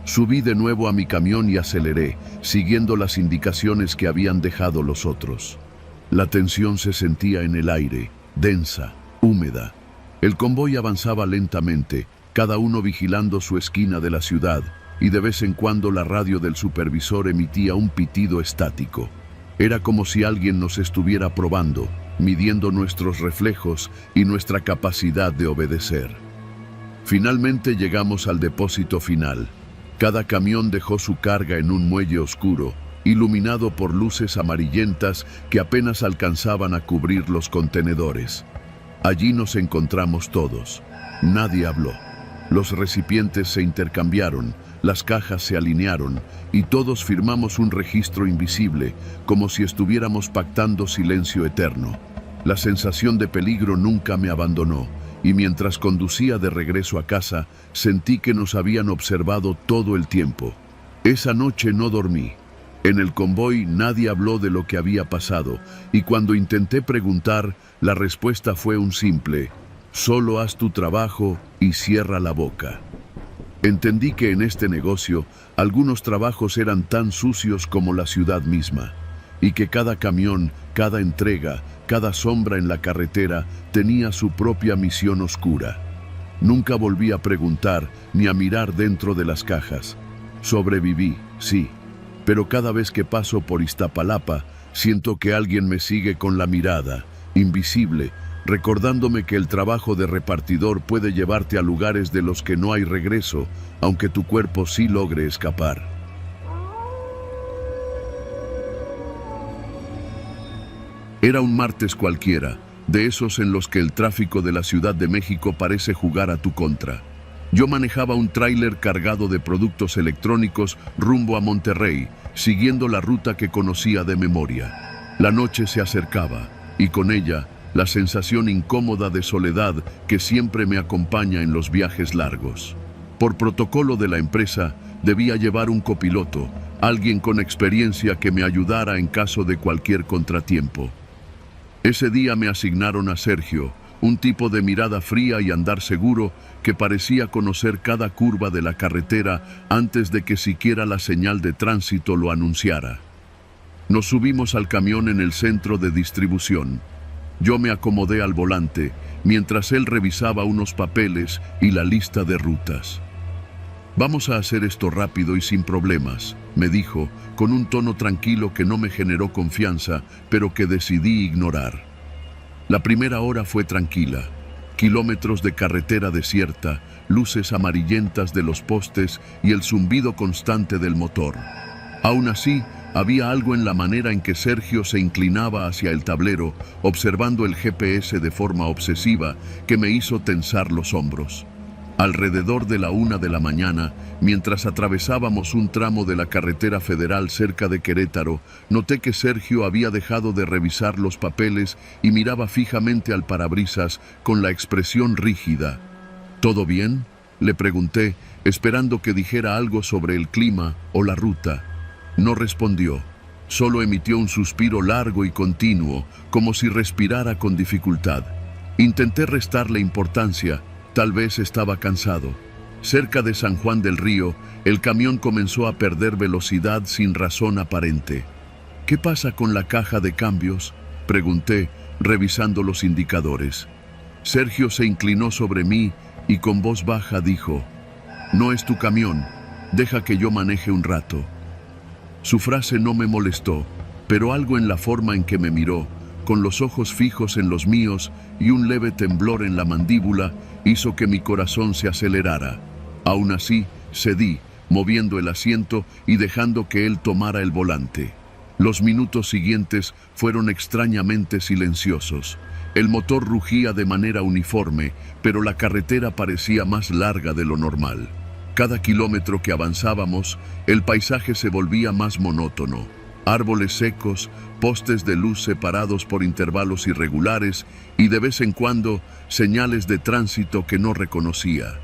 Subí de nuevo a mi camión y aceleré, siguiendo las indicaciones que habían dejado los otros. La tensión se sentía en el aire, densa, húmeda. El convoy avanzaba lentamente, cada uno vigilando su esquina de la ciudad, y de vez en cuando la radio del supervisor emitía un pitido estático. Era como si alguien nos estuviera probando, midiendo nuestros reflejos y nuestra capacidad de obedecer. Finalmente llegamos al depósito final. Cada camión dejó su carga en un muelle oscuro, iluminado por luces amarillentas que apenas alcanzaban a cubrir los contenedores. Allí nos encontramos todos. Nadie habló. Los recipientes se intercambiaron, las cajas se alinearon y todos firmamos un registro invisible, como si estuviéramos pactando silencio eterno. La sensación de peligro nunca me abandonó. Y mientras conducía de regreso a casa, sentí que nos habían observado todo el tiempo. Esa noche no dormí. En el convoy nadie habló de lo que había pasado, y cuando intenté preguntar, la respuesta fue un simple: solo haz tu trabajo y cierra la boca. Entendí que en este negocio, algunos trabajos eran tan sucios como la ciudad misma, y que cada camión, cada entrega, cada sombra en la carretera tenía su propia misión oscura. Nunca volví a preguntar ni a mirar dentro de las cajas. Sobreviví, sí, pero cada vez que paso por Iztapalapa, siento que alguien me sigue con la mirada, invisible, recordándome que el trabajo de repartidor puede llevarte a lugares de los que no hay regreso, aunque tu cuerpo sí logre escapar. Era un martes cualquiera, de esos en los que el tráfico de la Ciudad de México parece jugar a tu contra. Yo manejaba un tráiler cargado de productos electrónicos rumbo a Monterrey, siguiendo la ruta que conocía de memoria. La noche se acercaba, y con ella, la sensación incómoda de soledad que siempre me acompaña en los viajes largos. Por protocolo de la empresa, debía llevar un copiloto, alguien con experiencia que me ayudara en caso de cualquier contratiempo. Ese día me asignaron a Sergio, un tipo de mirada fría y andar seguro que parecía conocer cada curva de la carretera antes de que siquiera la señal de tránsito lo anunciara. Nos subimos al camión en el centro de distribución. Yo me acomodé al volante, mientras él revisaba unos papeles y la lista de rutas. «Vamos a hacer esto rápido y sin problemas», me dijo, con un tono tranquilo que no me generó confianza, pero que decidí ignorar. La primera hora fue tranquila. Kilómetros de carretera desierta, luces amarillentas de los postes y el zumbido constante del motor. Aún así, había algo en la manera en que Sergio se inclinaba hacia el tablero, observando el GPS de forma obsesiva, que me hizo tensar los hombros. Alrededor de la 1 de la mañana, mientras atravesábamos un tramo de la carretera federal cerca de Querétaro, noté que Sergio había dejado de revisar los papeles y miraba fijamente al parabrisas con la expresión rígida. «¿Todo bien?», le pregunté, esperando que dijera algo sobre el clima o la ruta. No respondió, solo emitió un suspiro largo y continuo, como si respirara con dificultad. Intenté restarle importancia. Tal vez estaba cansado. Cerca de San Juan del Río, el camión comenzó a perder velocidad sin razón aparente. «¿Qué pasa con la caja de cambios?», pregunté, revisando los indicadores. Sergio se inclinó sobre mí y con voz baja dijo: «No es tu camión, deja que yo maneje un rato». Su frase no me molestó, pero algo en la forma en que me miró, con los ojos fijos en los míos y un leve temblor en la mandíbula, hizo que mi corazón se acelerara. Aún así, cedí, moviendo el asiento y dejando que él tomara el volante. Los minutos siguientes fueron extrañamente silenciosos. El motor rugía de manera uniforme, pero la carretera parecía más larga de lo normal. Cada kilómetro que avanzábamos, el paisaje se volvía más monótono. Árboles secos, postes de luz separados por intervalos irregulares y de vez en cuando señales de tránsito que no reconocía.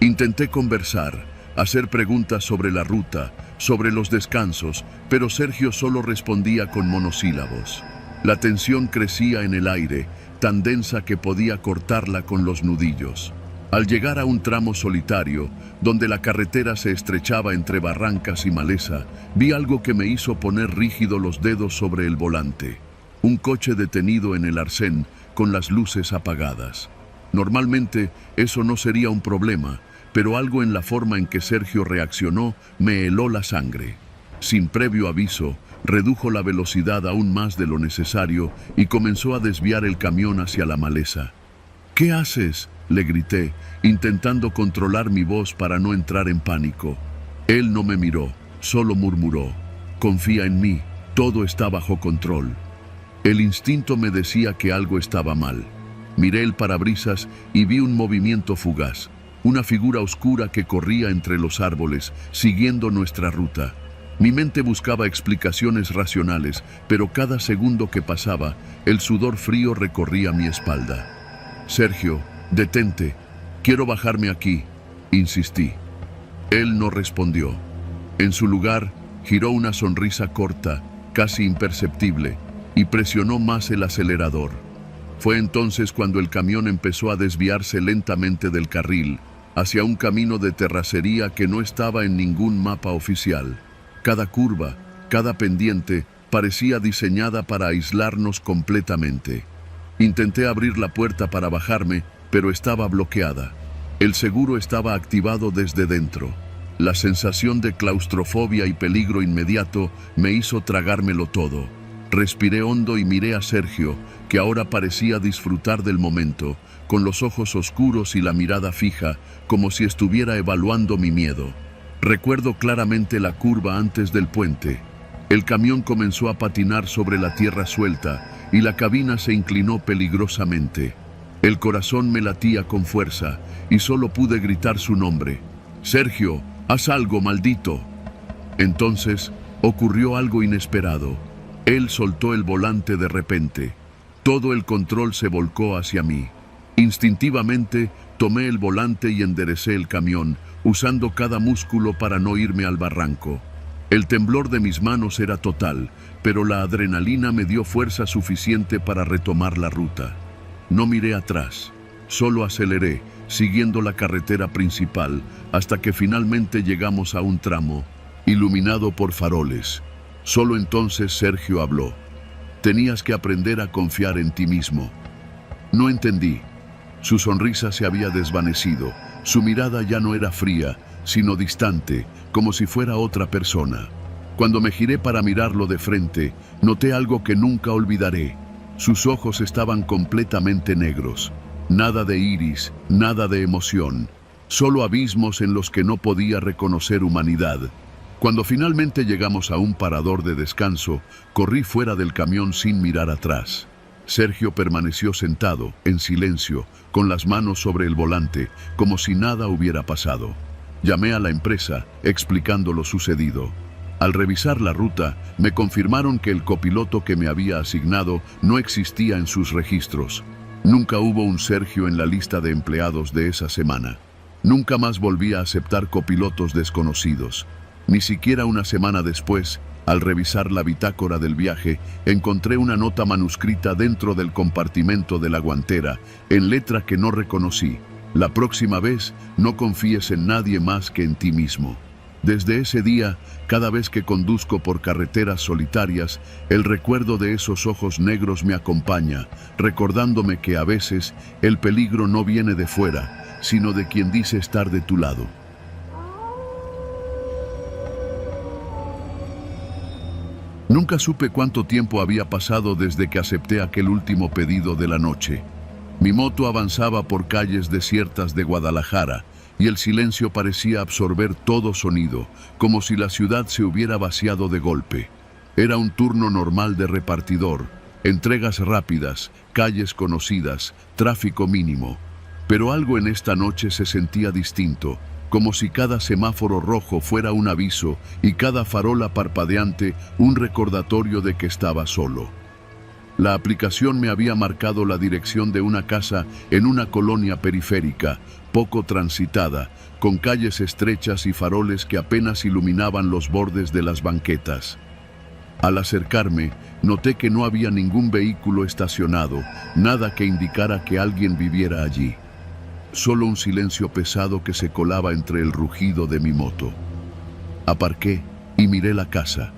Intenté conversar, hacer preguntas sobre la ruta, sobre los descansos, pero Sergio solo respondía con monosílabos. La tensión crecía en el aire, tan densa que podía cortarla con los nudillos. Al llegar a un tramo solitario, donde la carretera se estrechaba entre barrancas y maleza, vi algo que me hizo poner rígido los dedos sobre el volante. Un coche detenido en el arcén, con las luces apagadas. Normalmente, eso no sería un problema, pero algo en la forma en que Sergio reaccionó me heló la sangre. Sin previo aviso, redujo la velocidad aún más de lo necesario y comenzó a desviar el camión hacia la maleza. «¿Qué haces?», le grité, intentando controlar mi voz para no entrar en pánico. Él no me miró, solo murmuró: «Confía en mí, todo está bajo control». El instinto me decía que algo estaba mal. Miré el parabrisas y vi un movimiento fugaz, una figura oscura que corría entre los árboles, siguiendo nuestra ruta. Mi mente buscaba explicaciones racionales, pero cada segundo que pasaba, el sudor frío recorría mi espalda. «Sergio, detente, quiero bajarme aquí», insistí. Él no respondió. En su lugar, giró una sonrisa corta, casi imperceptible, y presionó más el acelerador. Fue entonces cuando el camión empezó a desviarse lentamente del carril, hacia un camino de terracería que no estaba en ningún mapa oficial. Cada curva, cada pendiente, parecía diseñada para aislarnos completamente. Intenté abrir la puerta para bajarme, pero estaba bloqueada. El seguro estaba activado desde dentro. La sensación de claustrofobia y peligro inmediato me hizo tragármelo todo. Respiré hondo y miré a Sergio, que ahora parecía disfrutar del momento, con los ojos oscuros y la mirada fija, como si estuviera evaluando mi miedo. Recuerdo claramente la curva antes del puente. El camión comenzó a patinar sobre la tierra suelta y la cabina se inclinó peligrosamente. El corazón me latía con fuerza y solo pude gritar su nombre: «Sergio, haz algo, maldito». Entonces ocurrió algo inesperado. Él soltó el volante de repente. Todo el control se volcó hacia mí. Instintivamente tomé el volante y enderecé el camión, usando cada músculo para no irme al barranco. El temblor de mis manos era total, pero la adrenalina me dio fuerza suficiente para retomar la ruta. No miré atrás, solo aceleré, siguiendo la carretera principal, hasta que finalmente llegamos a un tramo, iluminado por faroles. Solo entonces Sergio habló. Tenías que aprender a confiar en ti mismo. No entendí. Su sonrisa se había desvanecido, su mirada ya no era fría, sino distante, como si fuera otra persona. Cuando me giré para mirarlo de frente, noté algo que nunca olvidaré. Sus ojos estaban completamente negros. Nada de iris, nada de emoción. Solo abismos en los que no podía reconocer humanidad. Cuando finalmente llegamos a un parador de descanso, corrí fuera del camión sin mirar atrás. Sergio permaneció sentado, en silencio, con las manos sobre el volante, como si nada hubiera pasado. Llamé a la empresa, explicando lo sucedido. Al revisar la ruta, me confirmaron que el copiloto que me había asignado no existía en sus registros. Nunca hubo un Sergio en la lista de empleados de esa semana. Nunca más volví a aceptar copilotos desconocidos. Ni siquiera una semana después, al revisar la bitácora del viaje, encontré una nota manuscrita dentro del compartimento de la guantera, en letra que no reconocí. La próxima vez, no confíes en nadie más que en ti mismo. Desde ese día, cada vez que conduzco por carreteras solitarias, el recuerdo de esos ojos negros me acompaña, recordándome que a veces el peligro no viene de fuera, sino de quien dice estar de tu lado. Nunca supe cuánto tiempo había pasado desde que acepté aquel último pedido de la noche. Mi moto avanzaba por calles desiertas de Guadalajara, y el silencio parecía absorber todo sonido, como si la ciudad se hubiera vaciado de golpe. Era un turno normal de repartidor, entregas rápidas, calles conocidas, tráfico mínimo. Pero algo en esta noche se sentía distinto, como si cada semáforo rojo fuera un aviso y cada farola parpadeante un recordatorio de que estaba solo. La aplicación me había marcado la dirección de una casa en una colonia periférica, poco transitada, con calles estrechas y faroles que apenas iluminaban los bordes de las banquetas. Al acercarme, noté que no había ningún vehículo estacionado, nada que indicara que alguien viviera allí. Solo un silencio pesado que se colaba entre el rugido de mi moto. Aparqué y miré la casa.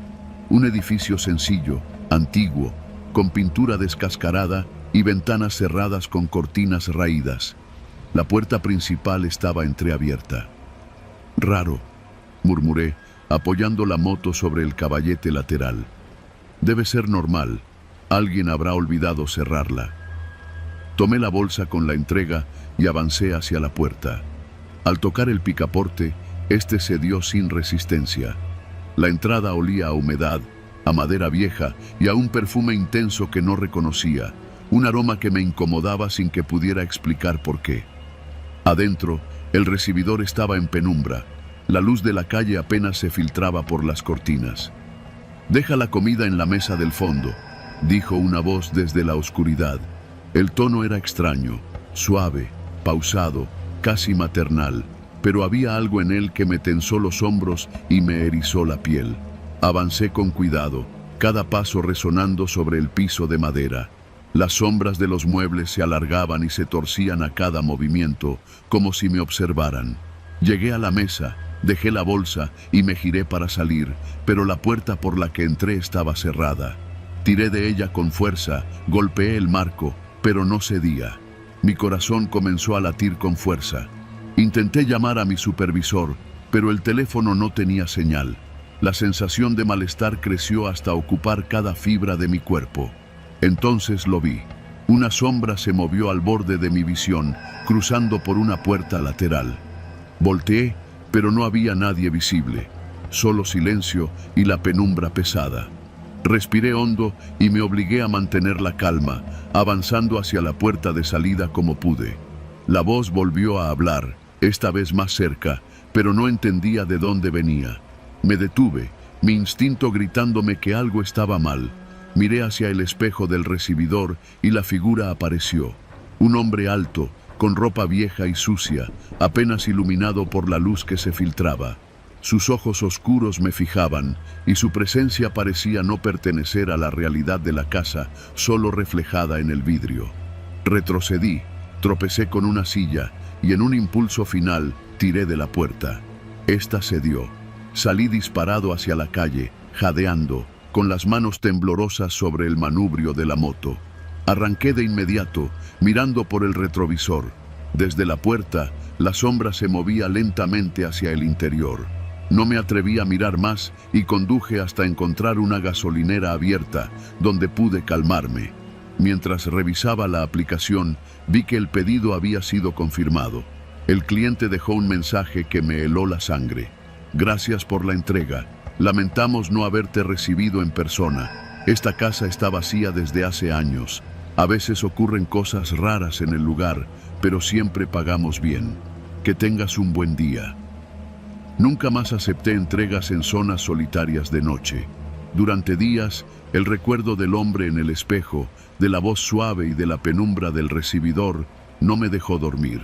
Un edificio sencillo, antiguo, con pintura descascarada y ventanas cerradas con cortinas raídas. La puerta principal estaba entreabierta. «Raro», murmuré, apoyando la moto sobre el caballete lateral. «Debe ser normal. Alguien habrá olvidado cerrarla». Tomé la bolsa con la entrega y avancé hacia la puerta. Al tocar el picaporte, este cedió sin resistencia. La entrada olía a humedad, a madera vieja y a un perfume intenso que no reconocía, un aroma que me incomodaba sin que pudiera explicar por qué. Adentro, el recibidor estaba en penumbra. La luz de la calle apenas se filtraba por las cortinas. «Deja la comida en la mesa del fondo», dijo una voz desde la oscuridad. El tono era extraño, suave, pausado, casi maternal, pero había algo en él que me tensó los hombros y me erizó la piel. Avancé con cuidado, cada paso resonando sobre el piso de madera. Las sombras de los muebles se alargaban y se torcían a cada movimiento, como si me observaran. Llegué a la mesa, dejé la bolsa y me giré para salir, pero la puerta por la que entré estaba cerrada. Tiré de ella con fuerza, golpeé el marco, pero no cedía. Mi corazón comenzó a latir con fuerza. Intenté llamar a mi supervisor, pero el teléfono no tenía señal. La sensación de malestar creció hasta ocupar cada fibra de mi cuerpo. Entonces lo vi. Una sombra se movió al borde de mi visión, cruzando por una puerta lateral. Volteé, pero no había nadie visible. Solo silencio y la penumbra pesada. Respiré hondo y me obligué a mantener la calma, avanzando hacia la puerta de salida como pude. La voz volvió a hablar, esta vez más cerca, pero no entendía de dónde venía. Me detuve, mi instinto gritándome que algo estaba mal. Miré hacia el espejo del recibidor y la figura apareció. Un hombre alto, con ropa vieja y sucia, apenas iluminado por la luz que se filtraba. Sus ojos oscuros me fijaban, y su presencia parecía no pertenecer a la realidad de la casa, solo reflejada en el vidrio. Retrocedí, tropecé con una silla y en un impulso final tiré de la puerta. Esta cedió. Salí disparado hacia la calle, jadeando, con las manos temblorosas sobre el manubrio de la moto. Arranqué de inmediato, mirando por el retrovisor. Desde la puerta, la sombra se movía lentamente hacia el interior. No me atreví a mirar más y conduje hasta encontrar una gasolinera abierta, donde pude calmarme. Mientras revisaba la aplicación, vi que el pedido había sido confirmado. El cliente dejó un mensaje que me heló la sangre. Gracias por la entrega. Lamentamos no haberte recibido en persona. Esta casa está vacía desde hace años. A veces ocurren cosas raras en el lugar, pero siempre pagamos bien. Que tengas un buen día. Nunca más acepté entregas en zonas solitarias de noche. Durante días, el recuerdo del hombre en el espejo, de la voz suave y de la penumbra del recibidor, no me dejó dormir.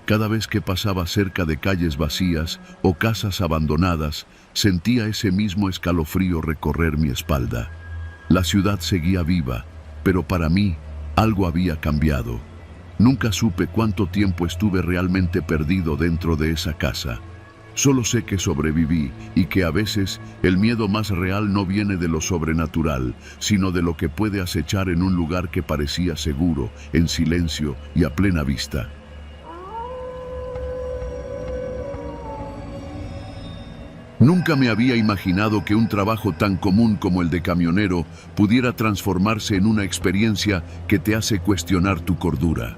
Cada vez que pasaba cerca de calles vacías o casas abandonadas, sentía ese mismo escalofrío recorrer mi espalda. La ciudad seguía viva, pero para mí, algo había cambiado. Nunca supe cuánto tiempo estuve realmente perdido dentro de esa casa. Solo sé que sobreviví y que a veces el miedo más real no viene de lo sobrenatural, sino de lo que puede acechar en un lugar que parecía seguro, en silencio y a plena vista. Nunca me había imaginado que un trabajo tan común como el de camionero pudiera transformarse en una experiencia que te hace cuestionar tu cordura.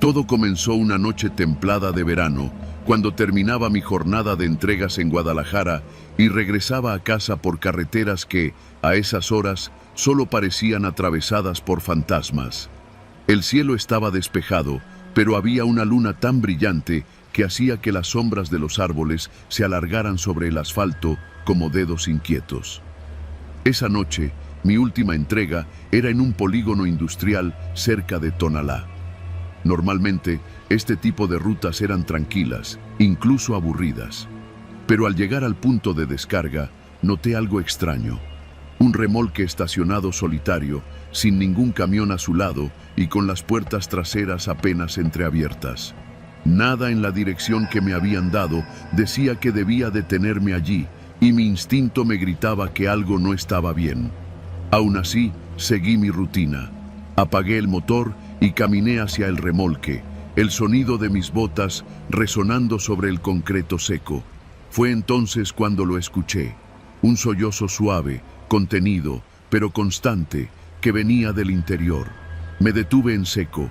Todo comenzó una noche templada de verano, cuando terminaba mi jornada de entregas en Guadalajara y regresaba a casa por carreteras que, a esas horas, solo parecían atravesadas por fantasmas. El cielo estaba despejado, pero había una luna tan brillante que hacía que las sombras de los árboles se alargaran sobre el asfalto como dedos inquietos. Esa noche, mi última entrega era en un polígono industrial cerca de Tonalá. Normalmente, este tipo de rutas eran tranquilas, incluso aburridas. Pero al llegar al punto de descarga, noté algo extraño. Un remolque estacionado solitario, sin ningún camión a su lado y con las puertas traseras apenas entreabiertas. Nada en la dirección que me habían dado decía que debía detenerme allí, y mi instinto me gritaba que algo no estaba bien. Aún así, seguí mi rutina. Apagué el motor y caminé hacia el remolque, el sonido de mis botas resonando sobre el concreto seco. Fue entonces cuando lo escuché, un sollozo suave, contenido, pero constante, que venía del interior. Me detuve en seco.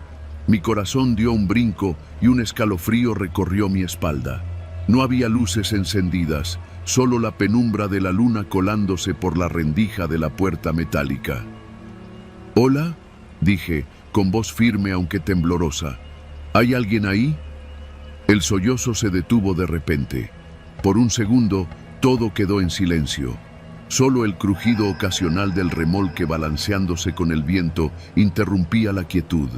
Mi corazón dio un brinco y un escalofrío recorrió mi espalda. No había luces encendidas, solo la penumbra de la luna colándose por la rendija de la puerta metálica. «¿Hola?», dije, con voz firme aunque temblorosa. «¿Hay alguien ahí?». El sollozo se detuvo de repente. Por un segundo, todo quedó en silencio. Solo el crujido ocasional del remolque balanceándose con el viento interrumpía la quietud.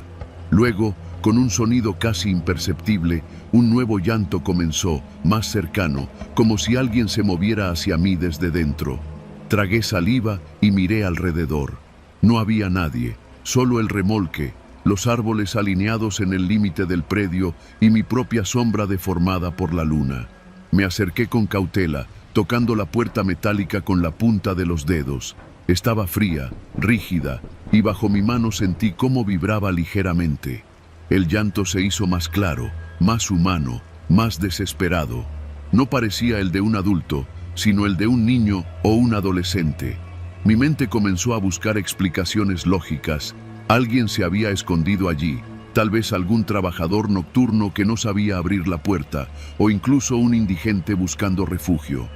Luego, con un sonido casi imperceptible, un nuevo llanto comenzó, más cercano, como si alguien se moviera hacia mí desde dentro. Tragué saliva y miré alrededor. No había nadie, solo el remolque, los árboles alineados en el límite del predio y mi propia sombra deformada por la luna. Me acerqué con cautela, tocando la puerta metálica con la punta de los dedos. Estaba fría, rígida, y bajo mi mano sentí cómo vibraba ligeramente. El llanto se hizo más claro, más humano, más desesperado. No parecía el de un adulto, sino el de un niño o un adolescente. Mi mente comenzó a buscar explicaciones lógicas. Alguien se había escondido allí, tal vez algún trabajador nocturno que no sabía abrir la puerta, o incluso un indigente buscando refugio.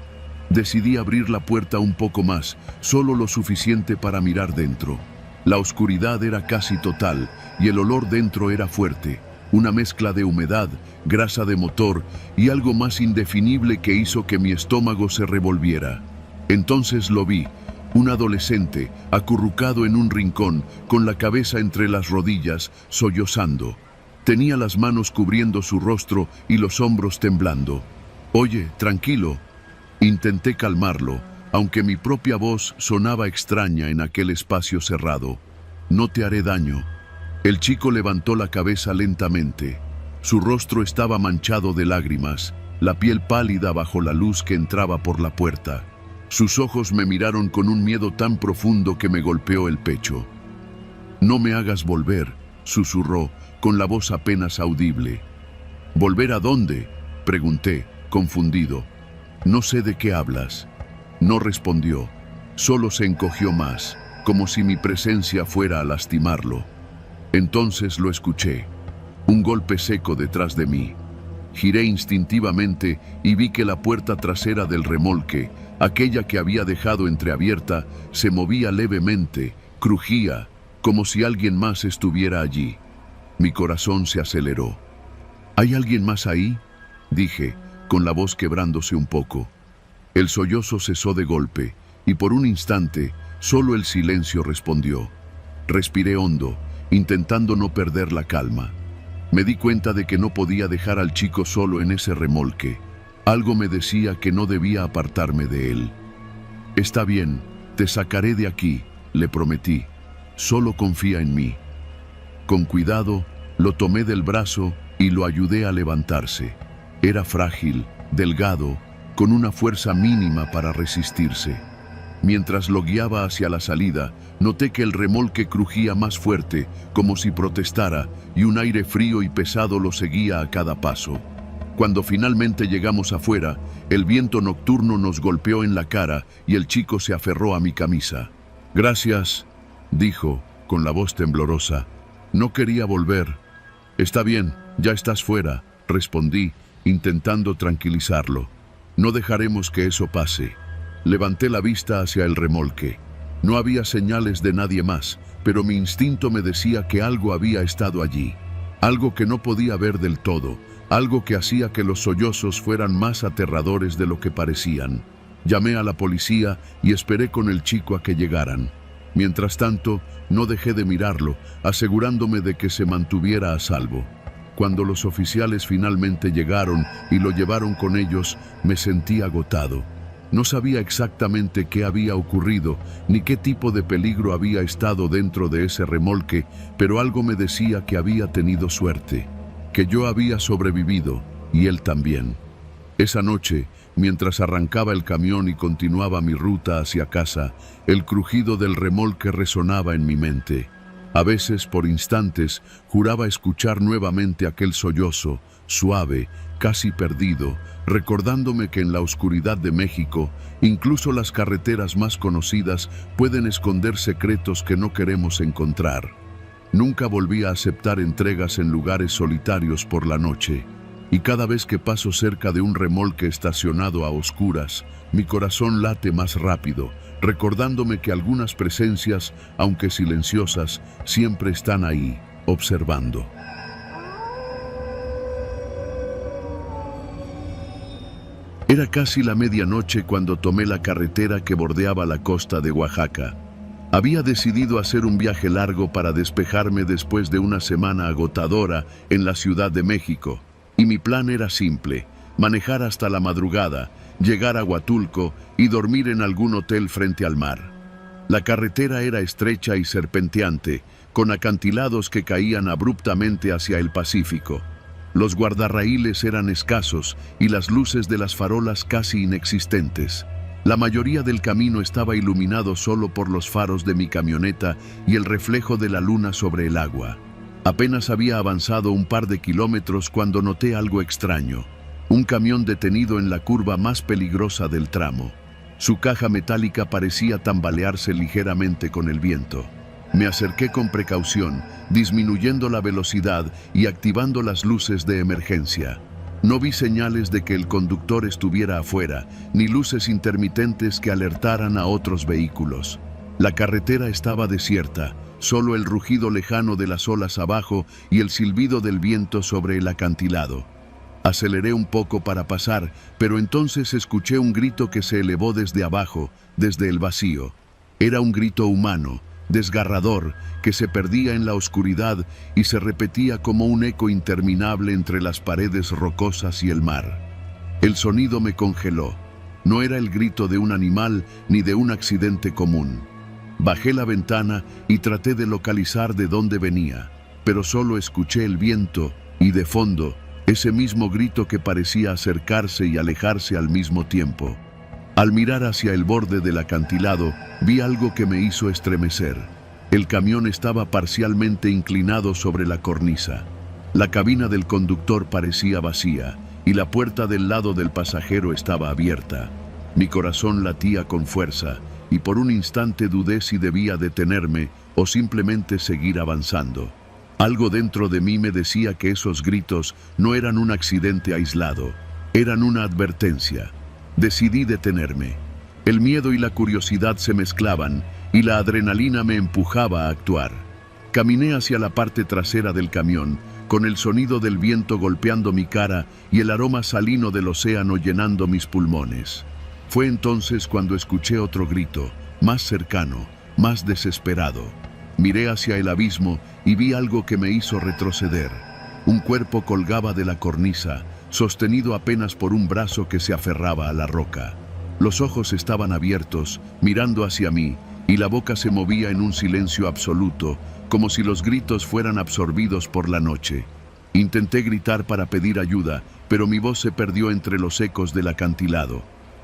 Decidí abrir la puerta un poco más, solo lo suficiente para mirar dentro. La oscuridad era casi total y el olor dentro era fuerte, una mezcla de humedad, grasa de motor y algo más indefinible que hizo que mi estómago se revolviera. Entonces lo vi, un adolescente acurrucado en un rincón, con la cabeza entre las rodillas, sollozando. Tenía las manos cubriendo su rostro y los hombros temblando. «Oye, tranquilo». Intenté calmarlo, aunque mi propia voz sonaba extraña en aquel espacio cerrado. «No te haré daño». El chico levantó la cabeza lentamente. Su rostro estaba manchado de lágrimas, la piel pálida bajo la luz que entraba por la puerta. Sus ojos me miraron con un miedo tan profundo que me golpeó el pecho. «No me hagas volver», susurró, con la voz apenas audible. «¿Volver a dónde?», pregunté, confundido. «No sé de qué hablas». No respondió, solo se encogió más, como si mi presencia fuera a lastimarlo. Entonces lo escuché, un golpe seco detrás de mí. Giré instintivamente y vi que la puerta trasera del remolque, aquella que había dejado entreabierta, se movía levemente, crujía, como si alguien más estuviera allí. Mi corazón se aceleró. «¿Hay alguien más ahí?», dije, con la voz quebrándose un poco. El sollozo cesó de golpe, y por un instante, solo el silencio respondió. Respiré hondo, intentando no perder la calma. Me di cuenta de que no podía dejar al chico solo en ese remolque. Algo me decía que no debía apartarme de él. «Está bien, te sacaré de aquí», le prometí. «Solo confía en mí». Con cuidado, lo tomé del brazo y lo ayudé a levantarse. Era frágil, delgado, con una fuerza mínima para resistirse. Mientras lo guiaba hacia la salida, noté que el remolque crujía más fuerte, como si protestara, y un aire frío y pesado lo seguía a cada paso. Cuando finalmente llegamos afuera, el viento nocturno nos golpeó en la cara y el chico se aferró a mi camisa. «Gracias», dijo, con la voz temblorosa. «No quería volver». «Está bien, ya estás fuera», respondí, intentando tranquilizarlo. «No dejaremos que eso pase». Levanté la vista hacia el remolque. No había señales de nadie más, pero mi instinto me decía que algo había estado allí. Algo que no podía ver del todo, algo que hacía que los sollozos fueran más aterradores de lo que parecían. Llamé a la policía y esperé con el chico a que llegaran. Mientras tanto, no dejé de mirarlo, asegurándome de que se mantuviera a salvo. Cuando los oficiales finalmente llegaron y lo llevaron con ellos, me sentí agotado. No sabía exactamente qué había ocurrido, ni qué tipo de peligro había estado dentro de ese remolque, pero algo me decía que había tenido suerte, que yo había sobrevivido, y él también. Esa noche, mientras arrancaba el camión y continuaba mi ruta hacia casa, el crujido del remolque resonaba en mi mente. A veces, por instantes, juraba escuchar nuevamente aquel sollozo, suave, casi perdido, recordándome que en la oscuridad de México, incluso las carreteras más conocidas pueden esconder secretos que no queremos encontrar. Nunca volví a aceptar entregas en lugares solitarios por la noche, y cada vez que paso cerca de un remolque estacionado a oscuras, mi corazón late más rápido, recordándome que algunas presencias, aunque silenciosas, siempre están ahí, observando. Era casi la medianoche cuando tomé la carretera que bordeaba la costa de Oaxaca. Había decidido hacer un viaje largo para despejarme después de una semana agotadora en la Ciudad de México, y mi plan era simple: manejar hasta la madrugada, llegar a Huatulco y dormir en algún hotel frente al mar. La carretera era estrecha y serpenteante, con acantilados que caían abruptamente hacia el Pacífico. Los guardarraíles eran escasos y las luces de las farolas casi inexistentes. La mayoría del camino estaba iluminado solo por los faros de mi camioneta y el reflejo de la luna sobre el agua. Apenas había avanzado un par de kilómetros cuando noté algo extraño. Un camión detenido en la curva más peligrosa del tramo. Su caja metálica parecía tambalearse ligeramente con el viento. Me acerqué con precaución, disminuyendo la velocidad y activando las luces de emergencia. No vi señales de que el conductor estuviera afuera, ni luces intermitentes que alertaran a otros vehículos. La carretera estaba desierta, solo el rugido lejano de las olas abajo y el silbido del viento sobre el acantilado. Aceleré un poco para pasar, pero entonces escuché un grito que se elevó desde abajo, desde el vacío. Era un grito humano, desgarrador, que se perdía en la oscuridad y se repetía como un eco interminable entre las paredes rocosas y el mar. El sonido me congeló. No era el grito de un animal ni de un accidente común. Bajé la ventana y traté de localizar de dónde venía. pero solo escuché el viento y, de fondo, ese mismo grito que parecía acercarse y alejarse al mismo tiempo. Al mirar hacia el borde del acantilado, vi algo que me hizo estremecer. El camión estaba parcialmente inclinado sobre la cornisa. La cabina del conductor parecía vacía y la puerta del lado del pasajero estaba abierta. Mi corazón latía con fuerza y por un instante dudé si debía detenerme o simplemente seguir avanzando. Algo dentro de mí me decía que esos gritos no eran un accidente aislado, eran una advertencia. Decidí detenerme. El miedo y la curiosidad se mezclaban y la adrenalina me empujaba a actuar. Caminé hacia la parte trasera del camión, con el sonido del viento golpeando mi cara y el aroma salino del océano llenando mis pulmones. Fue entonces cuando escuché otro grito, más cercano, más desesperado. Miré hacia el abismo y vi algo que me hizo retroceder. Un cuerpo colgaba de la cornisa, sostenido apenas por un brazo que se aferraba a la roca. Los ojos estaban abiertos, mirando hacia mí, y la boca se movía en un silencio absoluto, como si los gritos fueran absorbidos por la noche. Intenté gritar para pedir ayuda, pero mi voz se perdió entre los ecos del acantilado.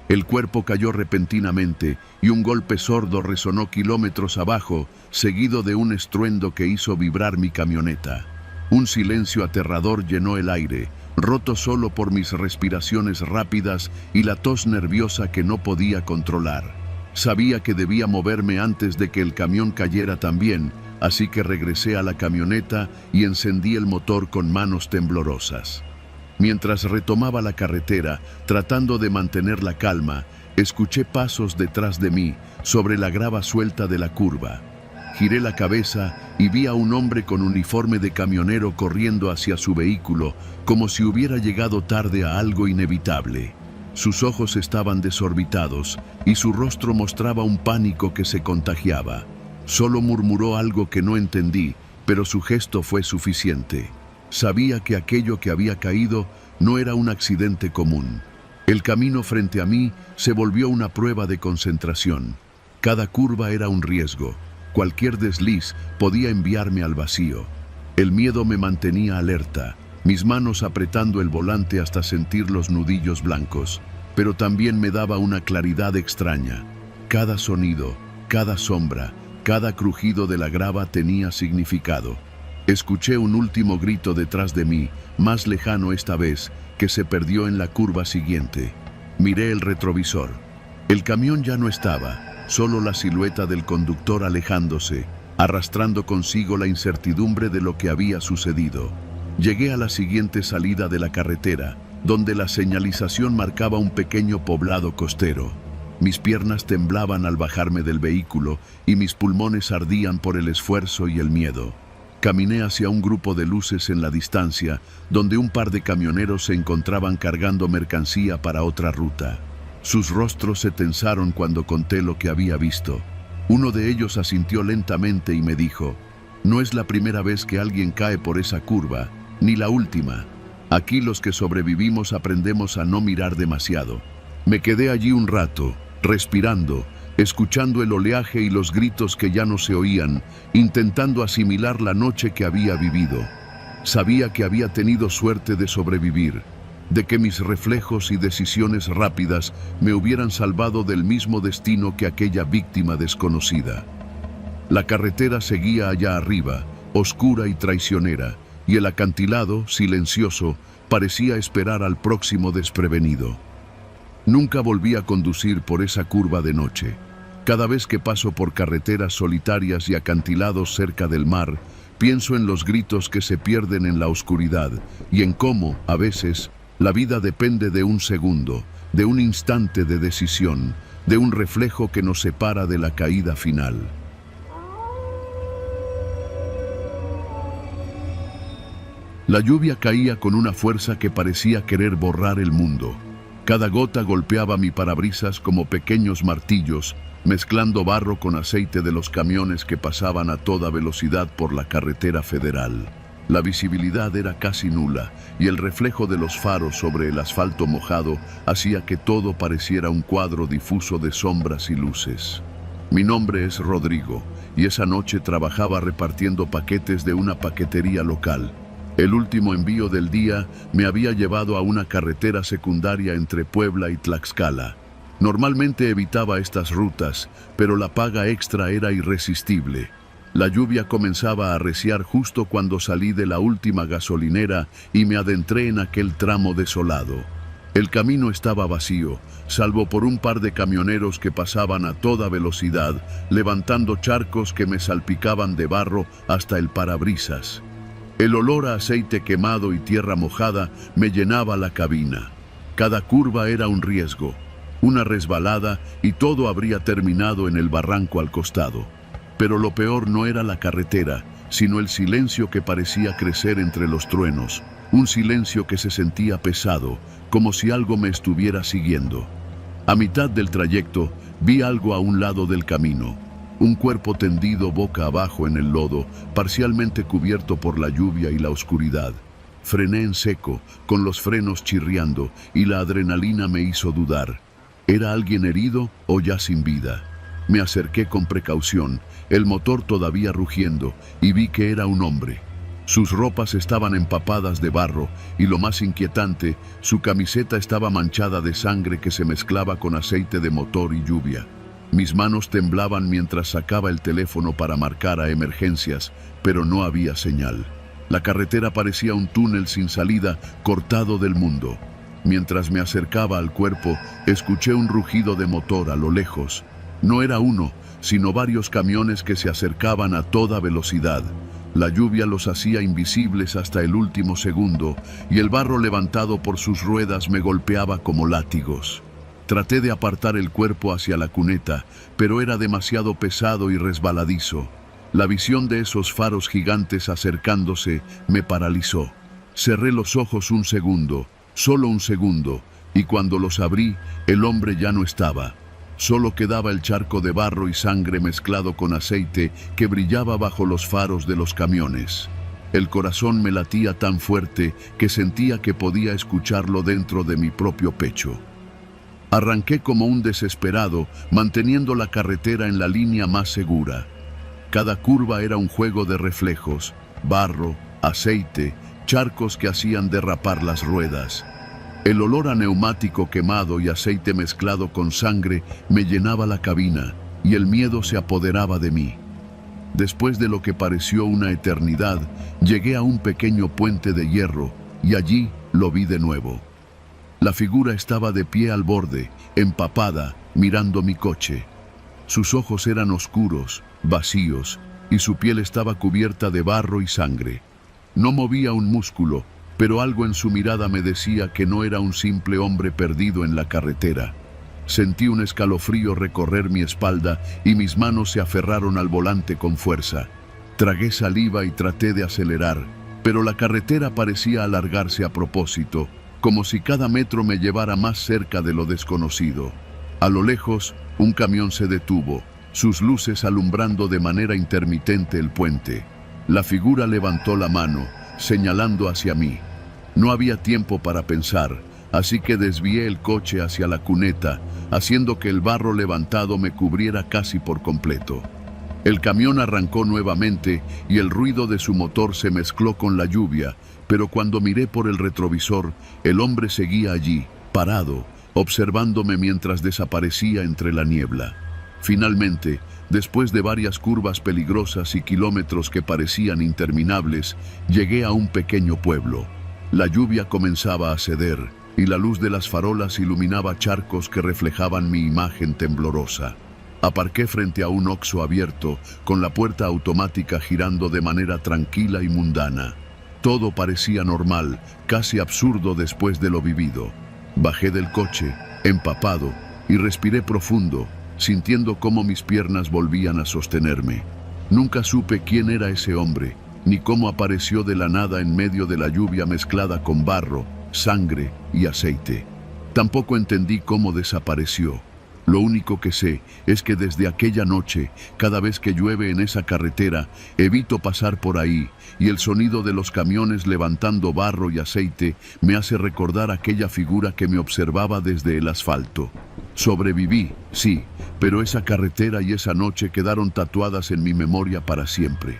El cuerpo cayó repentinamente y un golpe sordo resonó kilómetros abajo, seguido de un estruendo que hizo vibrar mi camioneta. Un silencio aterrador llenó el aire, roto solo por mis respiraciones rápidas y la tos nerviosa que no podía controlar. Sabía que debía moverme antes de que el camión cayera también, así que regresé a la camioneta y encendí el motor con manos temblorosas. Mientras retomaba la carretera, tratando de mantener la calma, escuché pasos detrás de mí, sobre la grava suelta de la curva. Giré la cabeza y vi a un hombre con uniforme de camionero corriendo hacia su vehículo, como si hubiera llegado tarde a algo inevitable. Sus ojos estaban desorbitados y su rostro mostraba un pánico que se contagiaba. Solo murmuró algo que no entendí, pero su gesto fue suficiente. Sabía que aquello que había caído no era un accidente común. El camino frente a mí se volvió una prueba de concentración. Cada curva era un riesgo. Cualquier desliz podía enviarme al vacío. El miedo me mantenía alerta, mis manos apretando el volante hasta sentir los nudillos blancos, pero también me daba una claridad extraña. Cada sonido, cada sombra, cada crujido de la grava tenía significado. Escuché un último grito detrás de mí, más lejano esta vez, que se perdió en la curva siguiente. Miré el retrovisor. El camión ya no estaba, solo la silueta del conductor alejándose, arrastrando consigo la incertidumbre de lo que había sucedido. Llegué a la siguiente salida de la carretera, donde la señalización marcaba un pequeño poblado costero. Mis piernas temblaban al bajarme del vehículo y mis pulmones ardían por el esfuerzo y el miedo. Caminé hacia un grupo de luces en la distancia, donde un par de camioneros se encontraban cargando mercancía para otra ruta. Sus rostros se tensaron cuando conté lo que había visto. Uno de ellos asintió lentamente y me dijo: «No es la primera vez que alguien cae por esa curva, ni la última. Aquí los que sobrevivimos aprendemos a no mirar demasiado». Me quedé allí un rato, respirando, escuchando el oleaje y los gritos que ya no se oían, intentando asimilar la noche que había vivido. Sabía que había tenido suerte de sobrevivir, de que mis reflejos y decisiones rápidas me hubieran salvado del mismo destino que aquella víctima desconocida. La carretera seguía allá arriba, oscura y traicionera, y el acantilado, silencioso, parecía esperar al próximo desprevenido. Nunca volví a conducir por esa curva de noche. Cada vez que paso por carreteras solitarias y acantilados cerca del mar, pienso en los gritos que se pierden en la oscuridad y en cómo, a veces, la vida depende de un segundo, de un instante de decisión, de un reflejo que nos separa de la caída final. La lluvia caía con una fuerza que parecía querer borrar el mundo. Cada gota golpeaba mi parabrisas como pequeños martillos, mezclando barro con aceite de los camiones que pasaban a toda velocidad por la carretera federal. La visibilidad era casi nula y el reflejo de los faros sobre el asfalto mojado hacía que todo pareciera un cuadro difuso de sombras y luces. Mi nombre es Rodrigo, y esa noche trabajaba repartiendo paquetes de una paquetería local. El último envío del día me había llevado a una carretera secundaria entre Puebla y Tlaxcala. Normalmente evitaba estas rutas, pero la paga extra era irresistible. La lluvia comenzaba a arreciar justo cuando salí de la última gasolinera y me adentré en aquel tramo desolado. El camino estaba vacío, salvo por un par de camioneros que pasaban a toda velocidad, levantando charcos que me salpicaban de barro hasta el parabrisas. El olor a aceite quemado y tierra mojada me llenaba la cabina. Cada curva era un riesgo, una resbalada y todo habría terminado en el barranco al costado. Pero lo peor no era la carretera, sino el silencio que parecía crecer entre los truenos, un silencio que se sentía pesado, como si algo me estuviera siguiendo. A mitad del trayecto vi algo a un lado del camino, un cuerpo tendido boca abajo en el lodo, parcialmente cubierto por la lluvia y la oscuridad. Frené en seco, con los frenos chirriando, y la adrenalina me hizo dudar. ¿Era alguien herido o ya sin vida? Me acerqué con precaución, el motor todavía rugiendo, y vi que era un hombre. Sus ropas estaban empapadas de barro, y lo más inquietante, su camiseta estaba manchada de sangre que se mezclaba con aceite de motor y lluvia. Mis manos temblaban mientras sacaba el teléfono para marcar a emergencias, pero no había señal. La carretera parecía un túnel sin salida, cortado del mundo. Mientras me acercaba al cuerpo, escuché un rugido de motor a lo lejos. No era uno, sino varios camiones que se acercaban a toda velocidad. La lluvia los hacía invisibles hasta el último segundo, y el barro levantado por sus ruedas me golpeaba como látigos. Traté de apartar el cuerpo hacia la cuneta, pero era demasiado pesado y resbaladizo. La visión de esos faros gigantes acercándose me paralizó. Cerré los ojos un segundo, solo un segundo, y cuando los abrí, el hombre ya no estaba. Solo quedaba el charco de barro y sangre mezclado con aceite que brillaba bajo los faros de los camiones. El corazón me latía tan fuerte que sentía que podía escucharlo dentro de mi propio pecho. Arranqué como un desesperado, manteniendo la carretera en la línea más segura. Cada curva era un juego de reflejos, barro, aceite, charcos que hacían derrapar las ruedas. El olor a neumático quemado y aceite mezclado con sangre me llenaba la cabina, y el miedo se apoderaba de mí. Después de lo que pareció una eternidad, llegué a un pequeño puente de hierro, y allí lo vi de nuevo. La figura estaba de pie al borde, empapada, mirando mi coche. Sus ojos eran oscuros, vacíos, y su piel estaba cubierta de barro y sangre. No movía un músculo, pero algo en su mirada me decía que no era un simple hombre perdido en la carretera. Sentí un escalofrío recorrer mi espalda y mis manos se aferraron al volante con fuerza. Tragué saliva y traté de acelerar, pero la carretera parecía alargarse a propósito, como si cada metro me llevara más cerca de lo desconocido. A lo lejos, un camión se detuvo, sus luces alumbrando de manera intermitente el puente. La figura levantó la mano, señalando hacia mí. No había tiempo para pensar, así que desvié el coche hacia la cuneta, haciendo que el barro levantado me cubriera casi por completo. El camión arrancó nuevamente y el ruido de su motor se mezcló con la lluvia, pero cuando miré por el retrovisor, el hombre seguía allí, parado, observándome mientras desaparecía entre la niebla. Finalmente, después de varias curvas peligrosas y kilómetros que parecían interminables, llegué a un pequeño pueblo. La lluvia comenzaba a ceder, y la luz de las farolas iluminaba charcos que reflejaban mi imagen temblorosa. Aparqué frente a un Oxxo abierto, con la puerta automática girando de manera tranquila y mundana. Todo parecía normal, casi absurdo después de lo vivido. Bajé del coche, empapado, y respiré profundo, sintiendo cómo mis piernas volvían a sostenerme. Nunca supe quién era ese hombre, ni cómo apareció de la nada en medio de la lluvia mezclada con barro, sangre y aceite. Tampoco entendí cómo desapareció. Lo único que sé es que desde aquella noche, cada vez que llueve en esa carretera, evito pasar por ahí, y el sonido de los camiones levantando barro y aceite me hace recordar aquella figura que me observaba desde el asfalto. Sobreviví, sí, pero esa carretera y esa noche quedaron tatuadas en mi memoria para siempre.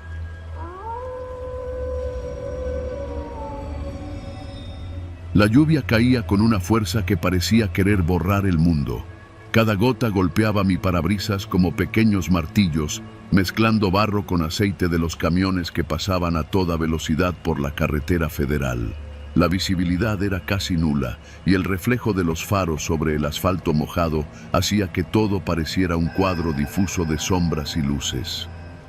La lluvia caía con una fuerza que parecía querer borrar el mundo. Cada gota golpeaba mi parabrisas como pequeños martillos, mezclando barro con aceite de los camiones que pasaban a toda velocidad por la carretera federal. La visibilidad era casi nula y el reflejo de los faros sobre el asfalto mojado hacía que todo pareciera un cuadro difuso de sombras y luces.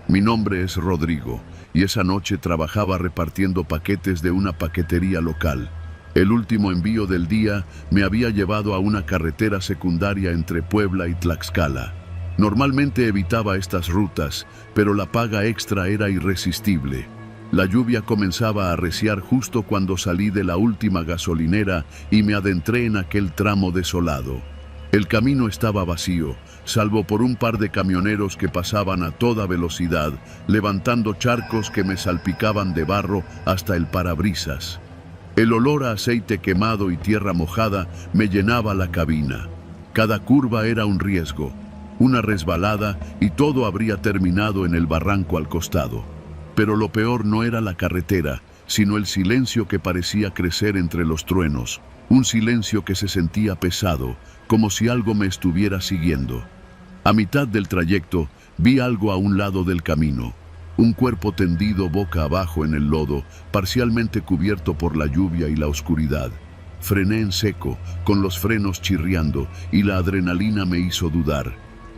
Mi nombre es Rodrigo y esa noche trabajaba repartiendo paquetes de una paquetería local. El último envío del día me había llevado a una carretera secundaria entre Puebla y Tlaxcala. Normalmente evitaba estas rutas, pero la paga extra era irresistible. La lluvia comenzaba a arreciar justo cuando salí de la última gasolinera y me adentré en aquel tramo desolado. El camino estaba vacío, salvo por un par de camioneros que pasaban a toda velocidad, levantando charcos que me salpicaban de barro hasta el parabrisas. El olor a aceite quemado y tierra mojada me llenaba la cabina. Cada curva era un riesgo, una resbalada y todo habría terminado en el barranco al costado. Pero lo peor no era la carretera, sino el silencio que parecía crecer entre los truenos. Un silencio que se sentía pesado, como si algo me estuviera siguiendo. A mitad del trayecto, vi algo a un lado del camino. Un cuerpo tendido boca abajo en el lodo, parcialmente cubierto por la lluvia y la oscuridad. Frené en seco, con los frenos chirriando, y la adrenalina me hizo dudar.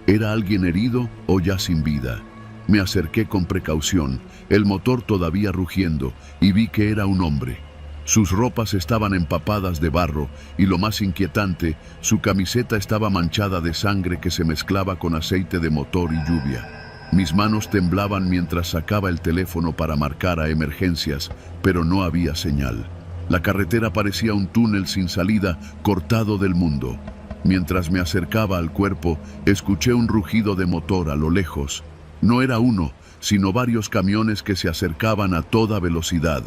¿Era alguien herido o ya sin vida? Me acerqué con precaución, el motor todavía rugiendo, y vi que era un hombre. Sus ropas estaban empapadas de barro, y lo más inquietante, su camiseta estaba manchada de sangre que se mezclaba con aceite de motor y lluvia. Mis manos temblaban mientras sacaba el teléfono para marcar a emergencias, pero no había señal. La carretera parecía un túnel sin salida, cortado del mundo. Mientras me acercaba al cuerpo, escuché un rugido de motor a lo lejos. No era uno, sino varios camiones que se acercaban a toda velocidad.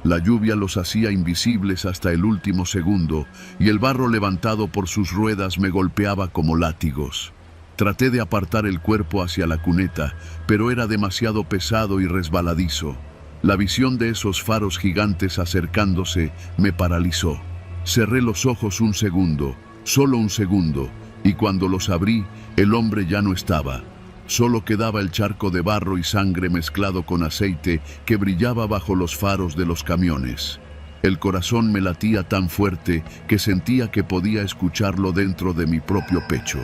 La lluvia los hacía invisibles hasta el último segundo, y el barro levantado por sus ruedas me golpeaba como látigos. Traté de apartar el cuerpo hacia la cuneta, pero era demasiado pesado y resbaladizo. La visión de esos faros gigantes acercándose me paralizó. Cerré los ojos un segundo, solo un segundo, y cuando los abrí, el hombre ya no estaba. Solo quedaba el charco de barro y sangre mezclado con aceite que brillaba bajo los faros de los camiones. El corazón me latía tan fuerte que sentía que podía escucharlo dentro de mi propio pecho.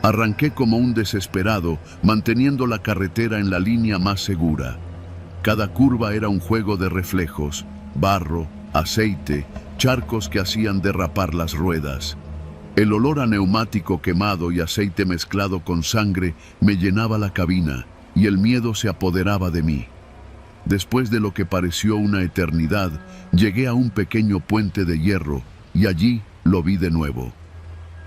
Arranqué como un desesperado, manteniendo la carretera en la línea más segura. Cada curva era un juego de reflejos, barro, aceite, charcos que hacían derrapar las ruedas. El olor a neumático quemado y aceite mezclado con sangre me llenaba la cabina y el miedo se apoderaba de mí. Después de lo que pareció una eternidad, llegué a un pequeño puente de hierro y allí lo vi de nuevo.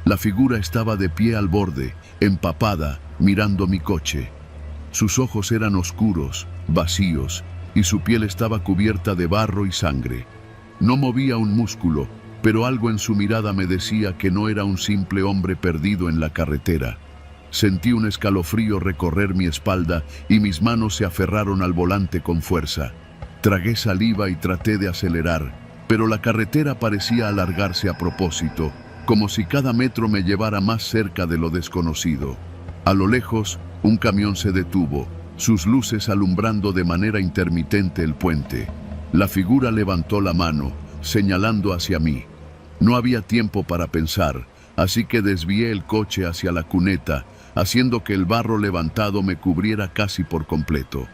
La figura estaba de pie al borde, empapada, mirando mi coche. Sus ojos eran oscuros, vacíos, y su piel estaba cubierta de barro y sangre. No movía un músculo, pero algo en su mirada me decía que no era un simple hombre perdido en la carretera. Sentí un escalofrío recorrer mi espalda y mis manos se aferraron al volante con fuerza. Tragué saliva y traté de acelerar, pero la carretera parecía alargarse a propósito, como si cada metro me llevara más cerca de lo desconocido. A lo lejos, un camión se detuvo, sus luces alumbrando de manera intermitente el puente. La figura levantó la mano, señalando hacia mí. No había tiempo para pensar, así que desvié el coche hacia la cuneta, haciendo que el barro levantado me cubriera casi por completo.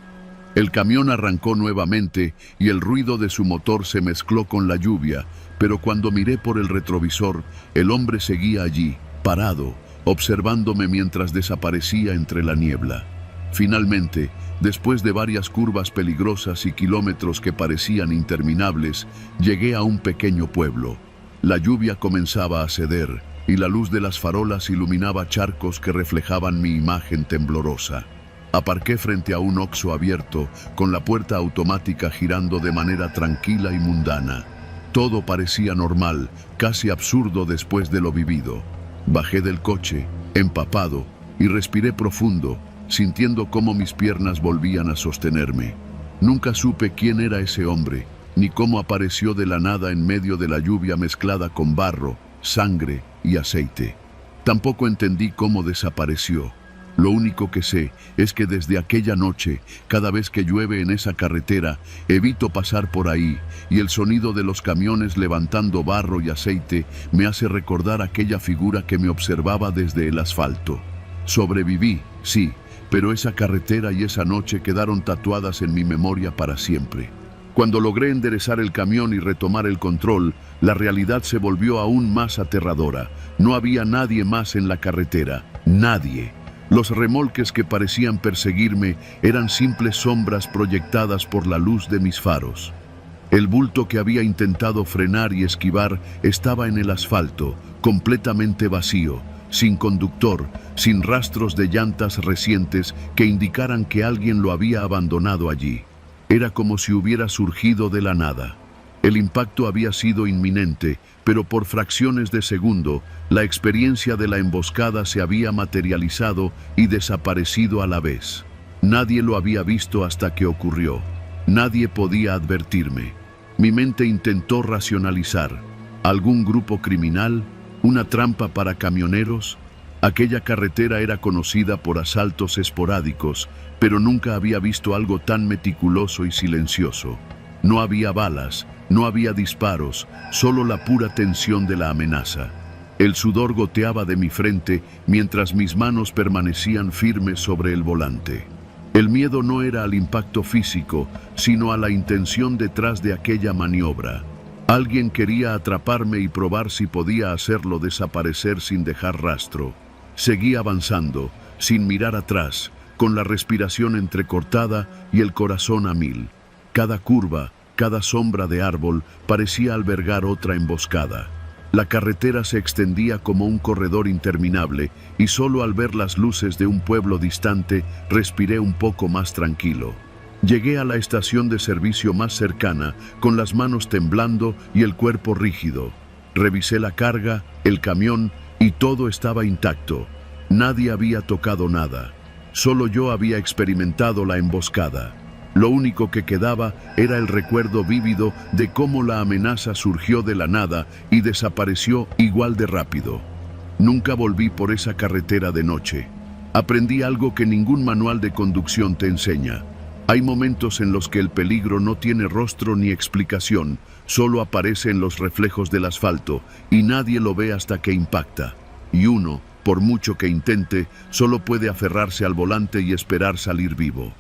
El camión arrancó nuevamente y el ruido de su motor se mezcló con la lluvia, pero cuando miré por el retrovisor, el hombre seguía allí, parado, observándome mientras desaparecía entre la niebla. Finalmente, después de varias curvas peligrosas y kilómetros que parecían interminables, llegué a un pequeño pueblo. La lluvia comenzaba a ceder, y la luz de las farolas iluminaba charcos que reflejaban mi imagen temblorosa. Aparqué frente a un Oxxo abierto, con la puerta automática girando de manera tranquila y mundana. Todo parecía normal, casi absurdo después de lo vivido. Bajé del coche, empapado, y respiré profundo, sintiendo cómo mis piernas volvían a sostenerme. Nunca supe quién era ese hombre, ni cómo apareció de la nada en medio de la lluvia mezclada con barro, sangre y aceite. Tampoco entendí cómo desapareció. Lo único que sé es que desde aquella noche, cada vez que llueve en esa carretera, evito pasar por ahí, y el sonido de los camiones levantando barro y aceite me hace recordar aquella figura que me observaba desde el asfalto. Sobreviví, sí, pero esa carretera y esa noche quedaron tatuadas en mi memoria para siempre. Cuando logré enderezar el camión y retomar el control, la realidad se volvió aún más aterradora. No había nadie más en la carretera, nadie. Los remolques que parecían perseguirme eran simples sombras proyectadas por la luz de mis faros. El bulto que había intentado frenar y esquivar estaba en el asfalto, completamente vacío, sin conductor, sin rastros de llantas recientes que indicaran que alguien lo había abandonado allí. Era como si hubiera surgido de la nada. El impacto había sido inminente, pero por fracciones de segundo, la experiencia de la emboscada se había materializado y desaparecido a la vez. Nadie lo había visto hasta que ocurrió. Nadie podía advertirme. Mi mente intentó racionalizar. ¿Algún grupo criminal? ¿Una trampa para camioneros? Aquella carretera era conocida por asaltos esporádicos, pero nunca había visto algo tan meticuloso y silencioso. No había balas, no había disparos, solo la pura tensión de la amenaza. El sudor goteaba de mi frente mientras mis manos permanecían firmes sobre el volante. El miedo no era al impacto físico, sino a la intención detrás de aquella maniobra. Alguien quería atraparme y probar si podía hacerlo desaparecer sin dejar rastro. Seguí avanzando, sin mirar atrás, con la respiración entrecortada y el corazón a mil. Cada curva, cada sombra de árbol parecía albergar otra emboscada. La carretera se extendía como un corredor interminable y solo al ver las luces de un pueblo distante respiré un poco más tranquilo. Llegué a la estación de servicio más cercana, con las manos temblando y el cuerpo rígido. Revisé la carga, el camión, y todo estaba intacto. Nadie había tocado nada. Solo yo había experimentado la emboscada. Lo único que quedaba era el recuerdo vívido de cómo la amenaza surgió de la nada y desapareció igual de rápido. Nunca volví por esa carretera de noche. Aprendí algo que ningún manual de conducción te enseña. Hay momentos en los que el peligro no tiene rostro ni explicación, solo aparece en los reflejos del asfalto y nadie lo ve hasta que impacta. Y uno, por mucho que intente, solo puede aferrarse al volante y esperar salir vivo.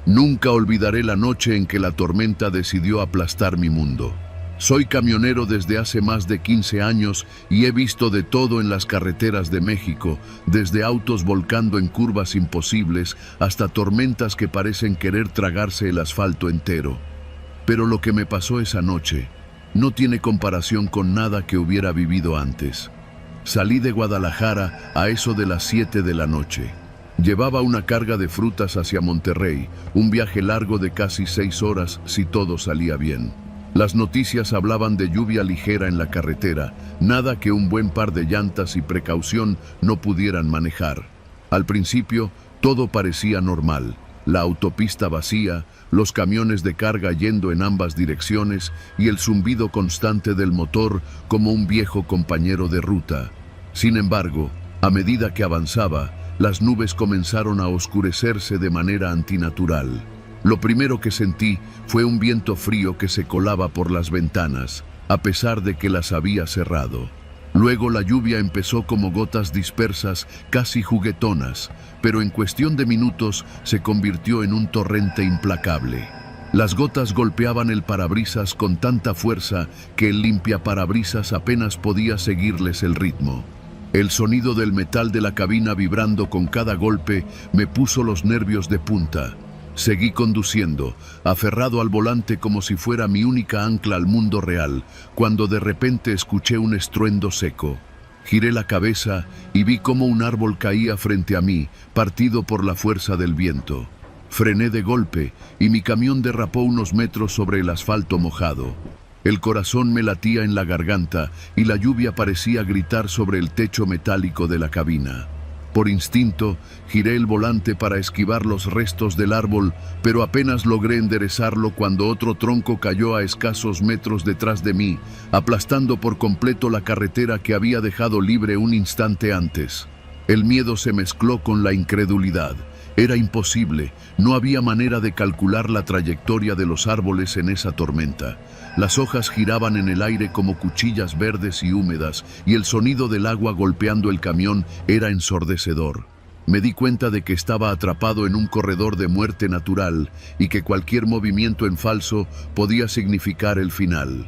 Nunca olvidaré la noche en que la tormenta decidió aplastar mi mundo. Soy camionero desde hace más de 15 años y he visto de todo en las carreteras de México, desde autos volcando en curvas imposibles hasta tormentas que parecen querer tragarse el asfalto entero. Pero lo que me pasó esa noche no tiene comparación con nada que hubiera vivido antes. Salí de Guadalajara a eso de las 7 de la noche. Llevaba una carga de frutas hacia Monterrey, un viaje largo de casi 6 horas si todo salía bien. Las noticias hablaban de lluvia ligera en la carretera, nada que un buen par de llantas y precaución no pudieran manejar. Al principio, todo parecía normal. La autopista vacía, los camiones de carga yendo en ambas direcciones y el zumbido constante del motor como un viejo compañero de ruta. Sin embargo, a medida que avanzaba, las nubes comenzaron a oscurecerse de manera antinatural. Lo primero que sentí fue un viento frío que se colaba por las ventanas, a pesar de que las había cerrado. Luego la lluvia empezó como gotas dispersas, casi juguetonas, pero en cuestión de minutos se convirtió en un torrente implacable. Las gotas golpeaban el parabrisas con tanta fuerza que el limpiaparabrisas apenas podía seguirles el ritmo. El sonido del metal de la cabina vibrando con cada golpe me puso los nervios de punta. Seguí conduciendo, aferrado al volante como si fuera mi única ancla al mundo real, cuando de repente escuché un estruendo seco. Giré la cabeza y vi cómo un árbol caía frente a mí, partido por la fuerza del viento. Frené de golpe y mi camión derrapó unos metros sobre el asfalto mojado. El corazón me latía en la garganta y la lluvia parecía gritar sobre el techo metálico de la cabina. Por instinto, giré el volante para esquivar los restos del árbol, pero apenas logré enderezarlo cuando otro tronco cayó a escasos metros detrás de mí, aplastando por completo la carretera que había dejado libre un instante antes. El miedo se mezcló con la incredulidad. Era imposible, no había manera de calcular la trayectoria de los árboles en esa tormenta. Las hojas giraban en el aire como cuchillas verdes y húmedas, y el sonido del agua golpeando el camión era ensordecedor. Me di cuenta de que estaba atrapado en un corredor de muerte natural y que cualquier movimiento en falso podía significar el final.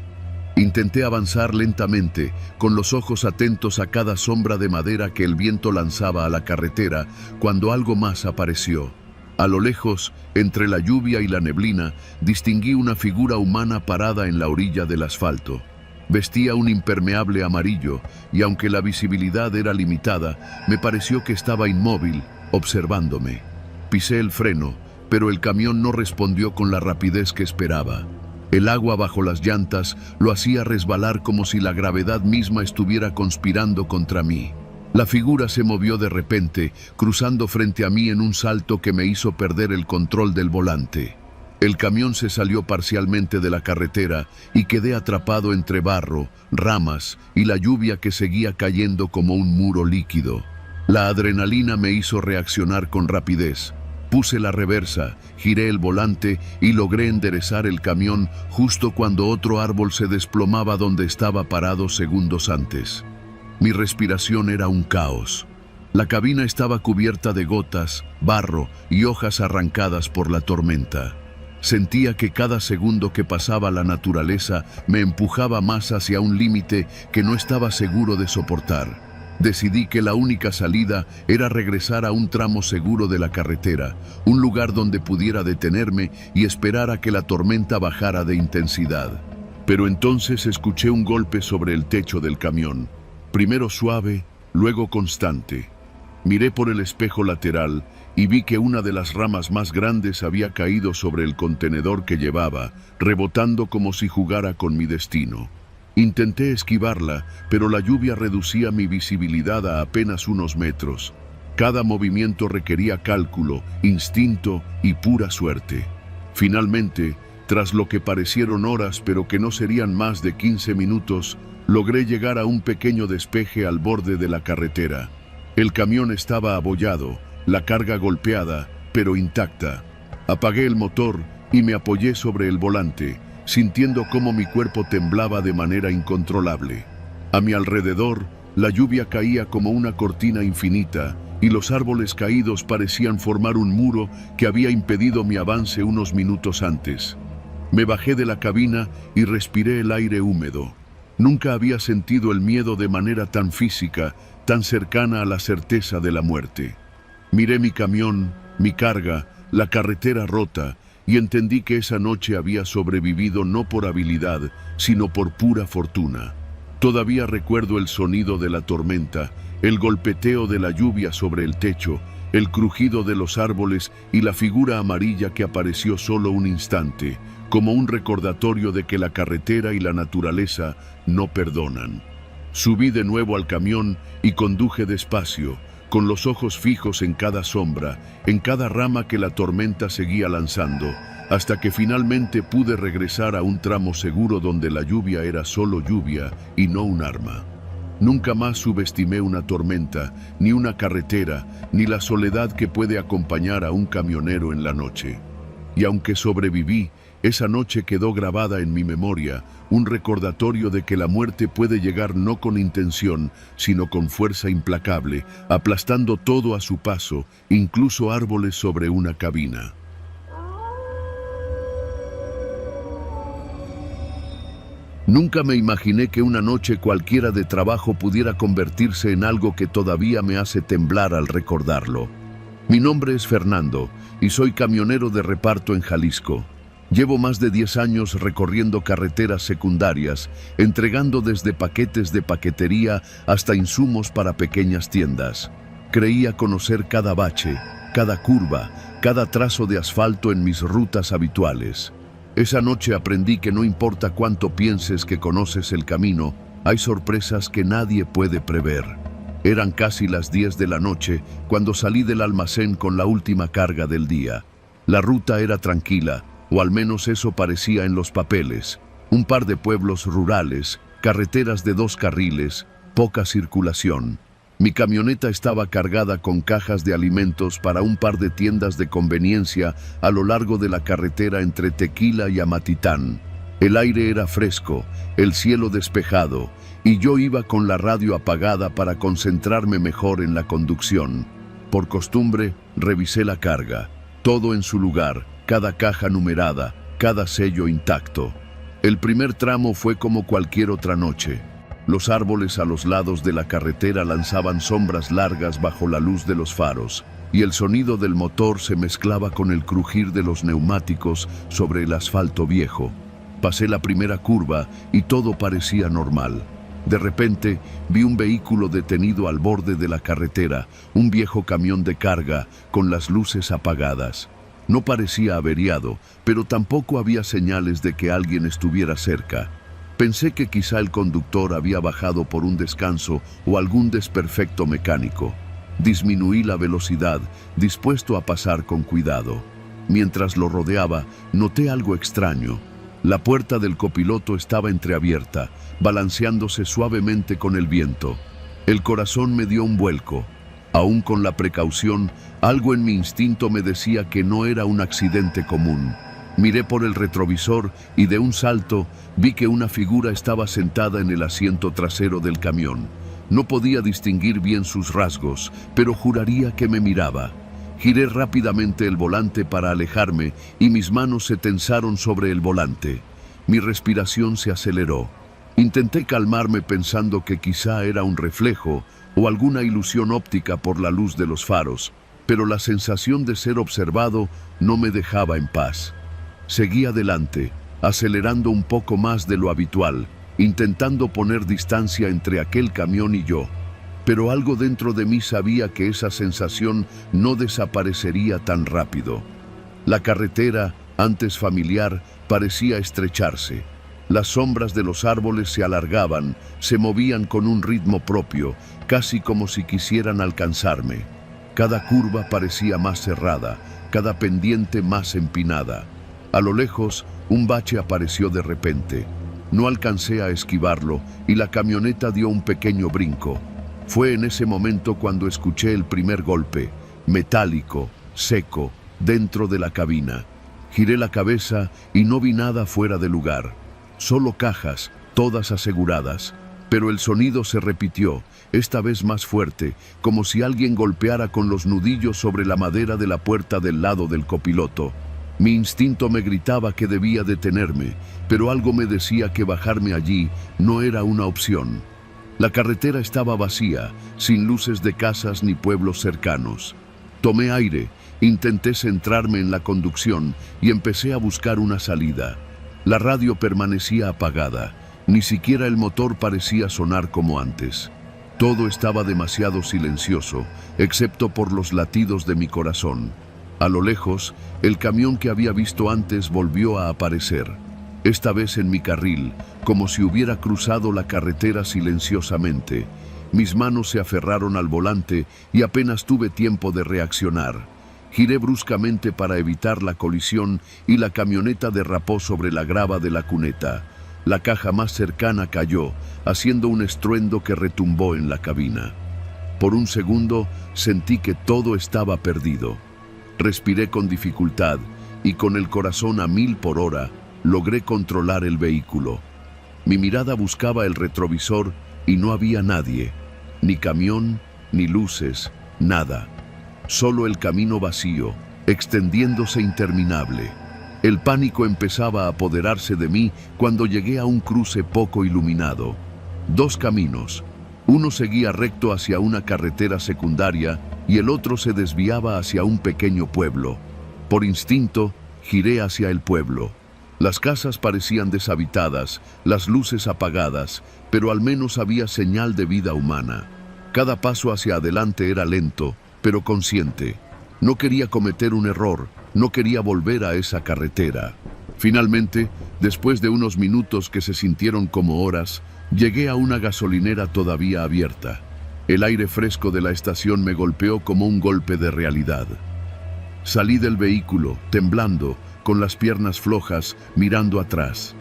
Intenté avanzar lentamente, con los ojos atentos a cada sombra de madera que el viento lanzaba a la carretera, cuando algo más apareció. A lo lejos, entre la lluvia y la neblina, distinguí una figura humana parada en la orilla del asfalto. Vestía un impermeable amarillo, y aunque la visibilidad era limitada, me pareció que estaba inmóvil, observándome. Pisé el freno, pero el camión no respondió con la rapidez que esperaba. El agua bajo las llantas lo hacía resbalar como si la gravedad misma estuviera conspirando contra mí. La figura se movió de repente, cruzando frente a mí en un salto que me hizo perder el control del volante. El camión se salió parcialmente de la carretera y quedé atrapado entre barro, ramas y la lluvia que seguía cayendo como un muro líquido. La adrenalina me hizo reaccionar con rapidez. Puse la reversa, giré el volante y logré enderezar el camión justo cuando otro árbol se desplomaba donde estaba parado segundos antes. Mi respiración era un caos. La cabina estaba cubierta de gotas, barro y hojas arrancadas por la tormenta. Sentía que cada segundo que pasaba la naturaleza me empujaba más hacia un límite que no estaba seguro de soportar. Decidí que la única salida era regresar a un tramo seguro de la carretera, un lugar donde pudiera detenerme y esperar a que la tormenta bajara de intensidad. Pero entonces escuché un golpe sobre el techo del camión, primero suave, luego constante. Miré por el espejo lateral y vi que una de las ramas más grandes había caído sobre el contenedor que llevaba, rebotando como si jugara con mi destino. Intenté esquivarla, pero la lluvia reducía mi visibilidad a apenas unos metros. Cada movimiento requería cálculo, instinto y pura suerte. Finalmente, tras lo que parecieron horas pero que no serían más de 15 minutos, logré llegar a un pequeño despeje al borde de la carretera. El camión estaba abollado, la carga golpeada, pero intacta. Apagué el motor y me apoyé sobre el volante, sintiendo cómo mi cuerpo temblaba de manera incontrolable. A mi alrededor, la lluvia caía como una cortina infinita y los árboles caídos parecían formar un muro que había impedido mi avance unos minutos antes. Me bajé de la cabina y respiré el aire húmedo. Nunca había sentido el miedo de manera tan física, tan cercana a la certeza de la muerte. Miré mi camión, mi carga, la carretera rota, y entendí que esa noche había sobrevivido no por habilidad, sino por pura fortuna. Todavía recuerdo el sonido de la tormenta, el golpeteo de la lluvia sobre el techo, el crujido de los árboles y la figura amarilla que apareció solo un instante, como un recordatorio de que la carretera y la naturaleza no perdonan. Subí de nuevo al camión y conduje despacio, con los ojos fijos en cada sombra, en cada rama que la tormenta seguía lanzando, hasta que finalmente pude regresar a un tramo seguro donde la lluvia era solo lluvia y no un arma. Nunca más subestimé una tormenta, ni una carretera, ni la soledad que puede acompañar a un camionero en la noche. Y aunque sobreviví, esa noche quedó grabada en mi memoria, un recordatorio de que la muerte puede llegar no con intención, sino con fuerza implacable, aplastando todo a su paso, incluso árboles sobre una cabina. Nunca me imaginé que una noche cualquiera de trabajo pudiera convertirse en algo que todavía me hace temblar al recordarlo. Mi nombre es Fernando y soy camionero de reparto en Jalisco. Llevo más de 10 años recorriendo carreteras secundarias, entregando desde paquetes de paquetería hasta insumos para pequeñas tiendas. Creía conocer cada bache, cada curva, cada trazo de asfalto en mis rutas habituales. Esa noche aprendí que no importa cuánto pienses que conoces el camino, hay sorpresas que nadie puede prever. Eran casi las 10 de la noche cuando salí del almacén con la última carga del día. La ruta era tranquila, o al menos eso parecía en los papeles. Un par de pueblos rurales, carreteras de 2 carriles, poca circulación. Mi camioneta estaba cargada con cajas de alimentos para un par de tiendas de conveniencia a lo largo de la carretera entre Tequila y Amatitán. El aire era fresco, el cielo despejado, y yo iba con la radio apagada para concentrarme mejor en la conducción. Por costumbre, revisé la carga. Todo en su lugar, cada caja numerada, cada sello intacto. El primer tramo fue como cualquier otra noche. Los árboles a los lados de la carretera lanzaban sombras largas bajo la luz de los faros, y el sonido del motor se mezclaba con el crujir de los neumáticos sobre el asfalto viejo. Pasé la primera curva y todo parecía normal. De repente, vi un vehículo detenido al borde de la carretera, un viejo camión de carga con las luces apagadas. No parecía averiado, pero tampoco había señales de que alguien estuviera cerca. Pensé que quizá el conductor había bajado por un descanso o algún desperfecto mecánico. Disminuí la velocidad, dispuesto a pasar con cuidado. Mientras lo rodeaba, noté algo extraño. La puerta del copiloto estaba entreabierta, balanceándose suavemente con el viento. El corazón me dio un vuelco. Aún con la precaución, algo en mi instinto me decía que no era un accidente común. Miré por el retrovisor y de un salto vi que una figura estaba sentada en el asiento trasero del camión. No podía distinguir bien sus rasgos, pero juraría que me miraba. Giré rápidamente el volante para alejarme y mis manos se tensaron sobre el volante. Mi respiración se aceleró. Intenté calmarme pensando que quizá era un reflejo o alguna ilusión óptica por la luz de los faros, pero la sensación de ser observado no me dejaba en paz. Seguí adelante, acelerando un poco más de lo habitual, intentando poner distancia entre aquel camión y yo. Pero algo dentro de mí sabía que esa sensación no desaparecería tan rápido. La carretera, antes familiar, parecía estrecharse. Las sombras de los árboles se alargaban, se movían con un ritmo propio, casi como si quisieran alcanzarme. Cada curva parecía más cerrada, cada pendiente más empinada. A lo lejos, un bache apareció de repente. No alcancé a esquivarlo y la camioneta dio un pequeño brinco. Fue en ese momento cuando escuché el primer golpe, metálico, seco, dentro de la cabina. Giré la cabeza y no vi nada fuera de lugar. Solo cajas, todas aseguradas. Pero el sonido se repitió, esta vez más fuerte, como si alguien golpeara con los nudillos sobre la madera de la puerta del lado del copiloto. Mi instinto me gritaba que debía detenerme, pero algo me decía que bajarme allí no era una opción. La carretera estaba vacía, sin luces de casas ni pueblos cercanos. Tomé aire, intenté centrarme en la conducción y empecé a buscar una salida. La radio permanecía apagada, ni siquiera el motor parecía sonar como antes. Todo estaba demasiado silencioso, excepto por los latidos de mi corazón. A lo lejos, el camión que había visto antes volvió a aparecer. Esta vez en mi carril, como si hubiera cruzado la carretera silenciosamente. Mis manos se aferraron al volante y apenas tuve tiempo de reaccionar. Giré bruscamente para evitar la colisión y la camioneta derrapó sobre la grava de la cuneta. La caja más cercana cayó, haciendo un estruendo que retumbó en la cabina. Por un segundo sentí que todo estaba perdido. Respiré con dificultad y con el corazón a 1000 por hora logré controlar el vehículo. Mi mirada buscaba el retrovisor y no había nadie, ni camión, ni luces, nada. Solo el camino vacío, extendiéndose interminable. El pánico empezaba a apoderarse de mí cuando llegué a un cruce poco iluminado. 2 caminos. Uno seguía recto hacia una carretera secundaria y el otro se desviaba hacia un pequeño pueblo. Por instinto, giré hacia el pueblo. Las casas parecían deshabitadas, las luces apagadas, pero al menos había señal de vida humana. Cada paso hacia adelante era lento, pero consciente. No quería cometer un error, no quería volver a esa carretera. Finalmente, después de unos minutos que se sintieron como horas, llegué a una gasolinera todavía abierta. El aire fresco de la estación me golpeó como un golpe de realidad. Salí del vehículo, temblando, con las piernas flojas, mirando atrás.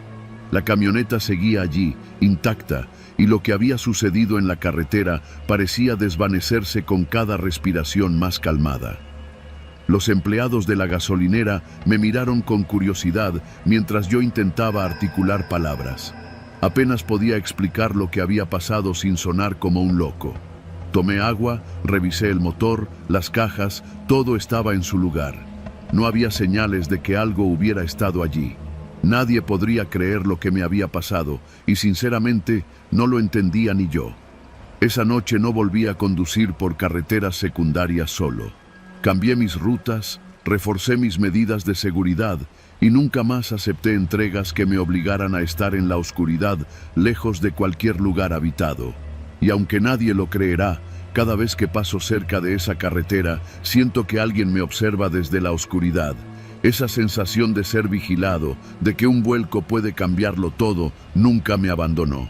La camioneta seguía allí, intacta, y lo que había sucedido en la carretera parecía desvanecerse con cada respiración más calmada. Los empleados de la gasolinera me miraron con curiosidad mientras yo intentaba articular palabras. Apenas podía explicar lo que había pasado sin sonar como un loco. Tomé agua, revisé el motor, las cajas, todo estaba en su lugar. No había señales de que algo hubiera estado allí. Nadie podría creer lo que me había pasado y sinceramente no lo entendía ni yo. Esa noche no volví a conducir por carreteras secundarias solo. Cambié mis rutas, reforcé mis medidas de seguridad y nunca más acepté entregas que me obligaran a estar en la oscuridad, lejos de cualquier lugar habitado. Y aunque nadie lo creerá, cada vez que paso cerca de esa carretera, siento que alguien me observa desde la oscuridad. Esa sensación de ser vigilado, de que un vuelco puede cambiarlo todo, nunca me abandonó.